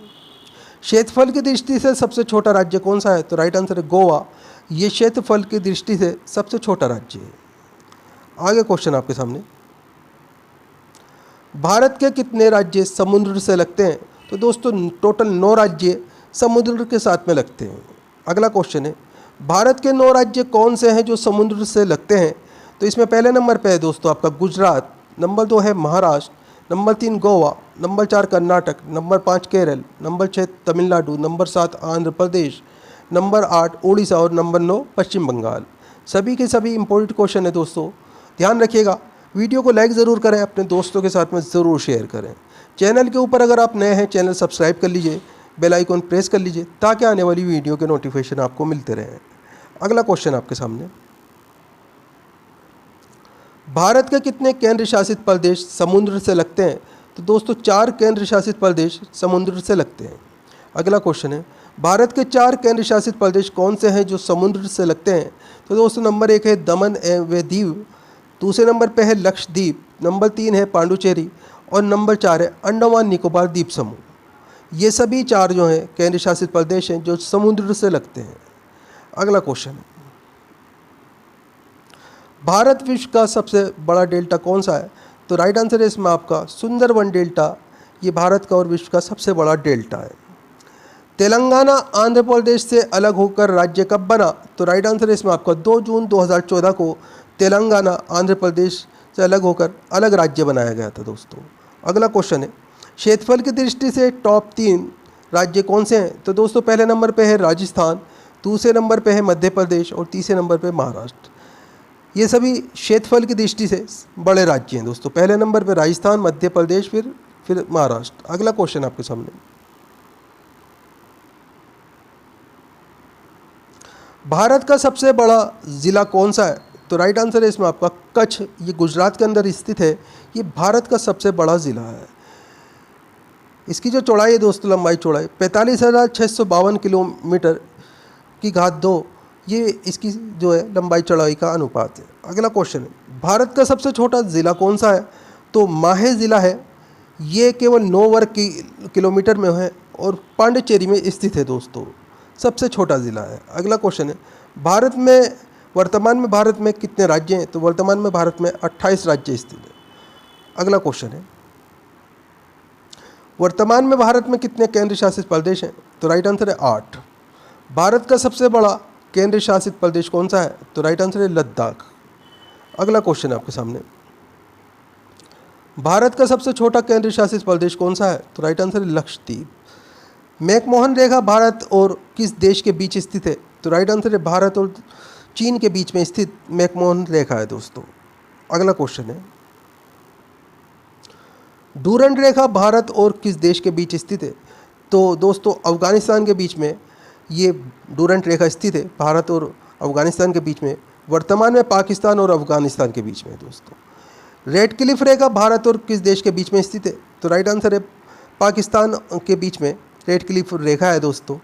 क्षेत्रफल की दृष्टि से सबसे छोटा राज्य कौन सा है? तो राइट आंसर है गोवा। ये क्षेत्रफल की दृष्टि से सबसे छोटा राज्य है। आगे क्वेश्चन आपके सामने, भारत के कितने राज्य समुद्र से लगते हैं? तो दोस्तों टोटल 9 राज्य समुद्र के साथ में लगते हैं। अगला क्वेश्चन है, भारत के 9 राज्य कौन से हैं जो समुद्र से लगते हैं? तो इसमें पहले नंबर पे है दोस्तों आपका गुजरात, नंबर 2 है Maharashtra, number 3 Goa, number 4 Karnataka, number 5 Kerala, number 6 Tamil Nadu, number 7 Andhra Pradesh, number 8 Orissa और नंबर 9 पश्चिम बंगाल। सभी के सभी इंपॉर्टेंट क्वेश्चन है दोस्तों, ध्यान रखिएगा। वीडियो को लाइक ज़रूर करें, अपने दोस्तों के साथ में ज़रूर शेयर करें। चैनल के ऊपर अगर आप नए हैं चैनल सब्सक्राइब कर लीजिए, बेल आइकन प्रेस कर लीजिए ताकि आने वाली वीडियो के नोटिफिकेशन आपको मिलते रहें। अगला क्वेश्चन आपके सामने, भारत के कितने केंद्र शासित प्रदेश समुद्र से लगते हैं? तो दोस्तों 4 केंद्र शासित प्रदेश समुद्र से लगते हैं। अगला क्वेश्चन है, भारत के 4 केंद्र शासित प्रदेश कौन से हैं जो समुद्र से लगते हैं? तो दोस्तों नंबर 1 है दमन एवं दीव, दूसरे नंबर पे है लक्षद्वीप, नंबर 3 है पांडुचेरी और नंबर 4 है अंडमान निकोबार द्वीप समूह। ये सभी 4 जो हैं केंद्र शासित प्रदेश हैं जो समुद्र से लगते हैं। अगला क्वेश्चन है, भारत विश्व का सबसे बड़ा डेल्टा कौन सा है? तो राइट आंसर है इसमें आपका सुंदरवन डेल्टा। ये भारत का और विश्व का सबसे बड़ा डेल्टा है। तेलंगाना आंध्र प्रदेश से अलग होकर राज्य कब बना? तो राइट आंसर है इसमें आपका 2 जून 2014 को तेलंगाना आंध्र प्रदेश से अलग होकर अलग राज्य बनाया गया था दोस्तों। अगला क्वेश्चन है, क्षेत्रफल की दृष्टि से टॉप 3 राज्य कौन से हैं? तो दोस्तों पहले नंबर पे है राजस्थान, दूसरे नंबर पे है मध्य प्रदेश और तीसरे नंबर पे महाराष्ट्र। ये सभी क्षेत्रफल की दृष्टि से बड़े राज्य हैं दोस्तों। पहले नंबर पे राजस्थान, मध्य प्रदेश, फिर महाराष्ट्र। अगला क्वेश्चन आपके सामने, भारत का सबसे बड़ा ज़िला कौन सा है? तो राइट आंसर है इसमें आपका कच्छ। ये गुजरात के अंदर स्थित है। ये भारत का सबसे बड़ा ज़िला है। इसकी जो चौड़ाई है दोस्तों, लंबाई चौड़ाई 45,652 किलोमीटर की घात 2, ये इसकी जो है लंबाई चौड़ाई का अनुपात है। अगला क्वेश्चन है, भारत का सबसे छोटा ज़िला कौन सा है? तो माहे ज़िला है। ये केवल 9 वर्ग किलोमीटर में है और पांडिचेरी में स्थित है दोस्तों, सबसे छोटा ज़िला है। अगला क्वेश्चन है, वर्तमान में भारत में कितने राज्य हैं? तो वर्तमान में भारत में 28 राज्य स्थित है। अगला क्वेश्चन है, वर्तमान में भारत में कितने केंद्र शासित प्रदेश हैं? तो राइट आंसर है 8। भारत का सबसे बड़ा केंद्र शासित प्रदेश कौन सा है? तो राइट आंसर है लद्दाख। अगला क्वेश्चन है आपके सामने, भारत का सबसे छोटा केंद्र शासित प्रदेश कौन सा है? तो राइट आंसर है लक्षद्वीप। मैकमोहन रेखा भारत और किस देश के बीच स्थित है? तो राइट आंसर है भारत और चीन के बीच में स्थित मैकमोहन रेखा है दोस्तों। अगला क्वेश्चन है, डूरंड रेखा भारत और किस देश के बीच स्थित है? तो दोस्तों अफगानिस्तान के बीच में ये डूरंड रेखा स्थित है, भारत और अफगानिस्तान के बीच में। वर्तमान में पाकिस्तान और अफगानिस्तान के बीच में है दोस्तों। रेड क्लिफ रेखा भारत और किस देश के बीच में स्थित है? तो राइट आंसर है पाकिस्तान के बीच में रेड क्लिफ रेखा है दोस्तों।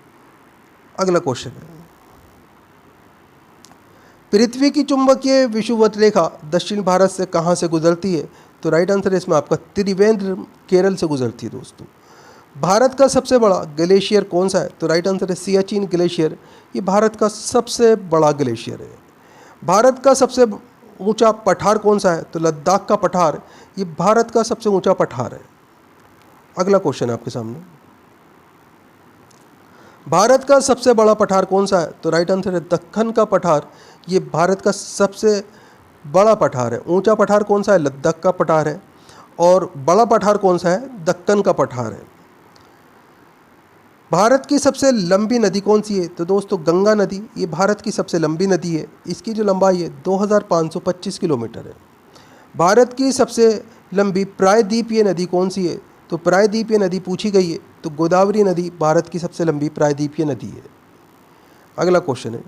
अगला क्वेश्चन है, पृथ्वी की चुंबकीय विषुवत रेखा दक्षिण भारत से कहाँ से गुजरती है? तो राइट आंसर है इसमें आपका त्रिवेंद्र केरल से गुजरती है दोस्तों। भारत का सबसे बड़ा ग्लेशियर कौन सा है? तो राइट आंसर है सियाचिन ग्लेशियर, ये भारत का सबसे बड़ा ग्लेशियर है। भारत का सबसे ऊंचा पठार कौन सा है? तो लद्दाख का पठार, ये भारत का सबसे ऊंचा पठार है। अगला क्वेश्चन है आपके सामने, भारत का सबसे बड़ा पठार कौन सा है? तो राइट आंसर है दक्कन का पठार, ये भारत का सबसे बड़ा पठार है। ऊंचा पठार कौन सा है? लद्दाख का पठार है। और बड़ा पठार कौन सा है? दक्कन का पठार है। भारत की सबसे लंबी नदी कौन सी है? तो दोस्तों गंगा नदी, ये भारत की सबसे लंबी नदी है। इसकी जो लंबाई है 2525 किलोमीटर है। भारत की सबसे लंबी प्रायद्वीपीय नदी कौन सी है? तो प्रायद्वीपीय नदी पूछी गई है तो गोदावरी नदी भारत की सबसे लंबी प्रायद्वीपीय नदी है। अगला क्वेश्चन है,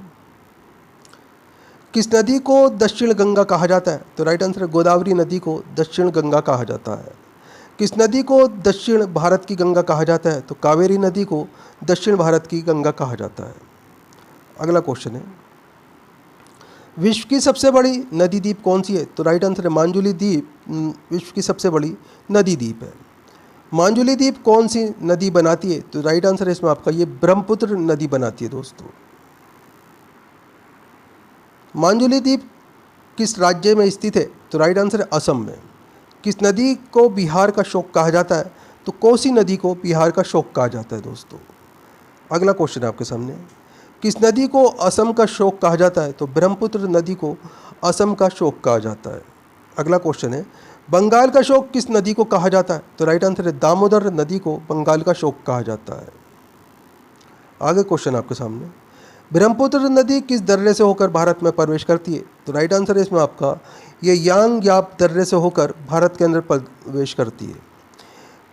किस नदी को दक्षिण गंगा कहा जाता है? तो राइट आंसर है गोदावरी नदी को दक्षिण गंगा कहा जाता है। किस नदी को दक्षिण भारत की गंगा कहा जाता है? तो कावेरी नदी को दक्षिण भारत की गंगा कहा जाता है। अगला क्वेश्चन है, विश्व की सबसे बड़ी नदी द्वीप कौन सी है? तो राइट आंसर है मांजुली द्वीप विश्व की सबसे बड़ी नदी द्वीप है। मांजुली द्वीप कौन सी नदी बनाती है? तो राइट आंसर है इसमें आपका ये ब्रह्मपुत्र नदी बनाती है दोस्तों। मांजुली द्वीप किस राज्य में स्थित है? तो राइट आंसर है असम में। किस नदी को बिहार का शोक कहा जाता है? तो कोसी नदी को बिहार का शोक कहा जाता है दोस्तों। अगला क्वेश्चन है आपके सामने, किस नदी को असम का शोक कहा जाता है? तो ब्रह्मपुत्र नदी को असम का शोक कहा जाता है। अगला क्वेश्चन है, बंगाल का शोक किस नदी को कहा जाता है? तो राइट आंसर है दामोदर नदी को बंगाल का शोक कहा जाता है। आगे क्वेश्चन आपके सामने, ब्रह्मपुत्र नदी किस दर्रे से होकर भारत में प्रवेश करती है? तो राइट आंसर है इसमें आपका ये यांग याप दर्रे से होकर भारत के अंदर प्रवेश करती है।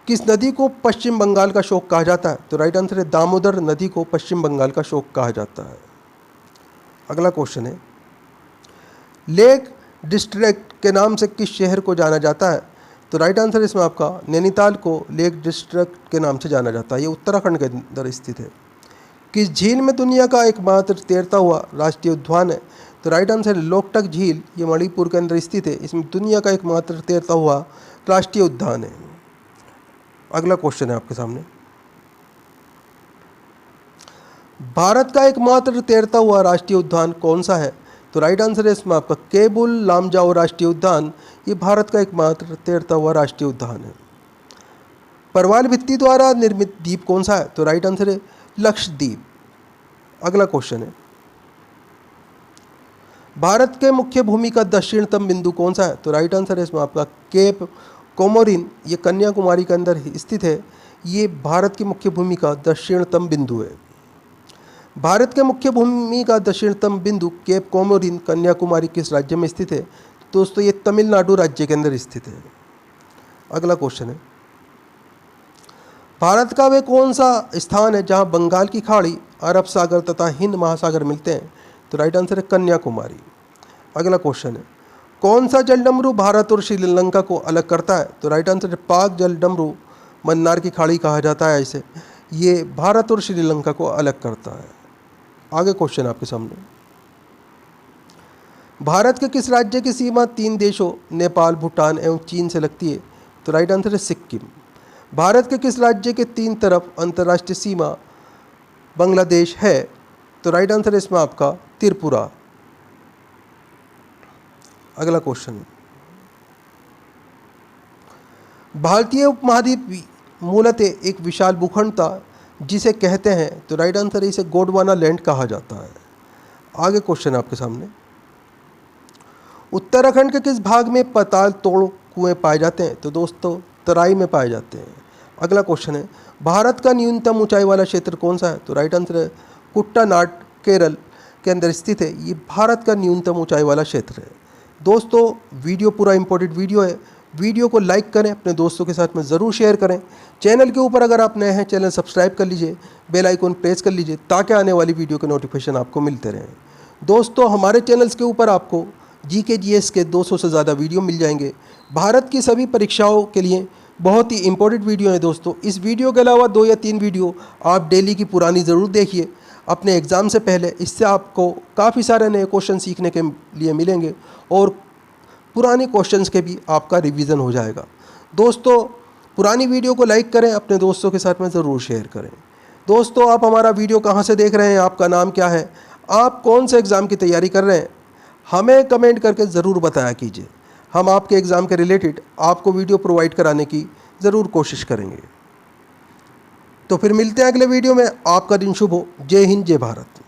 किस नदी को पश्चिम बंगाल का शोक कहा जाता है? तो राइट आंसर है दामोदर नदी को पश्चिम बंगाल का शोक कहा जाता है। अगला क्वेश्चन है, लेक डिस्ट्रिक्ट के नाम से किस शहर को जाना जाता है? तो राइट आंसर इसमें आपका नैनीताल को लेक डिस्ट्रिक्ट के नाम से जाना जाता है, ये उत्तराखंड के अंदर स्थित है। किस झील में दुनिया का एकमात्र तैरता हुआ राष्ट्रीय उद्यान है? तो राइट आंसर है लोकटक झील, ये मणिपुर के अंदर स्थित है। इसमें दुनिया का एकमात्र तैरता हुआ राष्ट्रीय उद्यान है। अगला क्वेश्चन है आपके सामने, भारत का एकमात्र तैरता हुआ राष्ट्रीय उद्यान कौन सा है? तो राइट आंसर है इसमें आपका केबुल लामजाओ राष्ट्रीय उद्यान, ये भारत का एकमात्र तैरता हुआ राष्ट्रीय उद्यान है। परवाल भित्ति द्वारा निर्मित द्वीप कौन सा है? तो राइट आंसर है लक्षद्वीप। अगला क्वेश्चन है, भारत के मुख्य भूमि का दक्षिणतम बिंदु कौन सा है? तो राइट आंसर है इसमें आपका केप कोमोरिन, ये कन्याकुमारी के अंदर स्थित है। ये भारत की मुख्य भूमि का दक्षिणतम बिंदु है। भारत के मुख्य भूमि का दक्षिणतम बिंदु केप कोमोरिन कन्याकुमारी किस राज्य में स्थित है? दोस्तों ये तमिलनाडु राज्य के अंदर स्थित है। अगला क्वेश्चन है, भारत का वे कौन सा स्थान है जहां बंगाल की खाड़ी, अरब सागर तथा हिंद महासागर मिलते हैं? तो राइट आंसर है कन्याकुमारी। अगला क्वेश्चन है, कौन सा जलडमरू भारत और श्रीलंका को अलग करता है? तो राइट आंसर है पाक जलडमरू, मन्नार की खाड़ी कहा जाता है इसे, ये भारत और श्रीलंका को अलग करता है। आगे क्वेश्चन आपके सामने, भारत के किस राज्य की सीमा 3 देशों नेपाल, भूटान एवं चीन से लगती है? तो राइट आंसर है सिक्किम। भारत के किस राज्य के 3 तरफ अंतर्राष्ट्रीय सीमा बांग्लादेश है? तो राइट आंसर है इसमें आपका त्रिपुरा। अगला क्वेश्चन, भारतीय उपमहाद्वीप मूलतः एक विशाल भूखंड था जिसे कहते हैं? तो राइट आंसर है इसे गोंडवाना लैंड कहा जाता है। आगे क्वेश्चन आपके सामने, उत्तराखंड के किस भाग में पाताल तोड़ कुएं पाए जाते हैं? तो दोस्तों तराई में पाए जाते हैं। अगला क्वेश्चन है, भारत का न्यूनतम ऊंचाई वाला क्षेत्र कौन सा है? तो राइट आंसर है कुट्टानाड, केरल के अंदर स्थित है। ये भारत का न्यूनतम ऊंचाई वाला क्षेत्र है। दोस्तों वीडियो पूरा इंपॉर्टेंट वीडियो है। वीडियो को लाइक करें, अपने दोस्तों के साथ में ज़रूर शेयर करें। चैनल के ऊपर अगर आप नए हैं, चैनल सब्सक्राइब कर लीजिए, बेल आइकन प्रेस कर लीजिए ताकि आने वाली वीडियो के नोटिफिकेशन आपको मिलते रहें। दोस्तों हमारे चैनल्स के ऊपर आपको जीके जीएस के 200 से ज़्यादा वीडियो मिल जाएंगे। भारत की सभी परीक्षाओं के लिए बहुत ही इंपॉर्टेंट वीडियो है दोस्तों। इस वीडियो के अलावा 2 या 3 वीडियो आप डेली की पुरानी ज़रूर देखिए अपने एग्ज़ाम से पहले। इससे आपको काफ़ी सारे नए क्वेश्चन सीखने के लिए मिलेंगे और पुराने क्वेश्चंस के भी आपका रिवीजन हो जाएगा। दोस्तों पुरानी वीडियो को लाइक करें, अपने दोस्तों के साथ में ज़रूर शेयर करें। दोस्तों आप हमारा वीडियो कहाँ से देख रहे हैं, आपका नाम क्या है, आप कौन से एग्ज़ाम की तैयारी कर रहे हैं, हमें कमेंट करके ज़रूर बताया कीजिए। हम आपके एग्ज़ाम के रिलेटेड आपको वीडियो प्रोवाइड कराने की ज़रूर कोशिश करेंगे। तो फिर मिलते हैं अगले वीडियो में। आपका दिन शुभ हो। जय हिंद, जय भारत।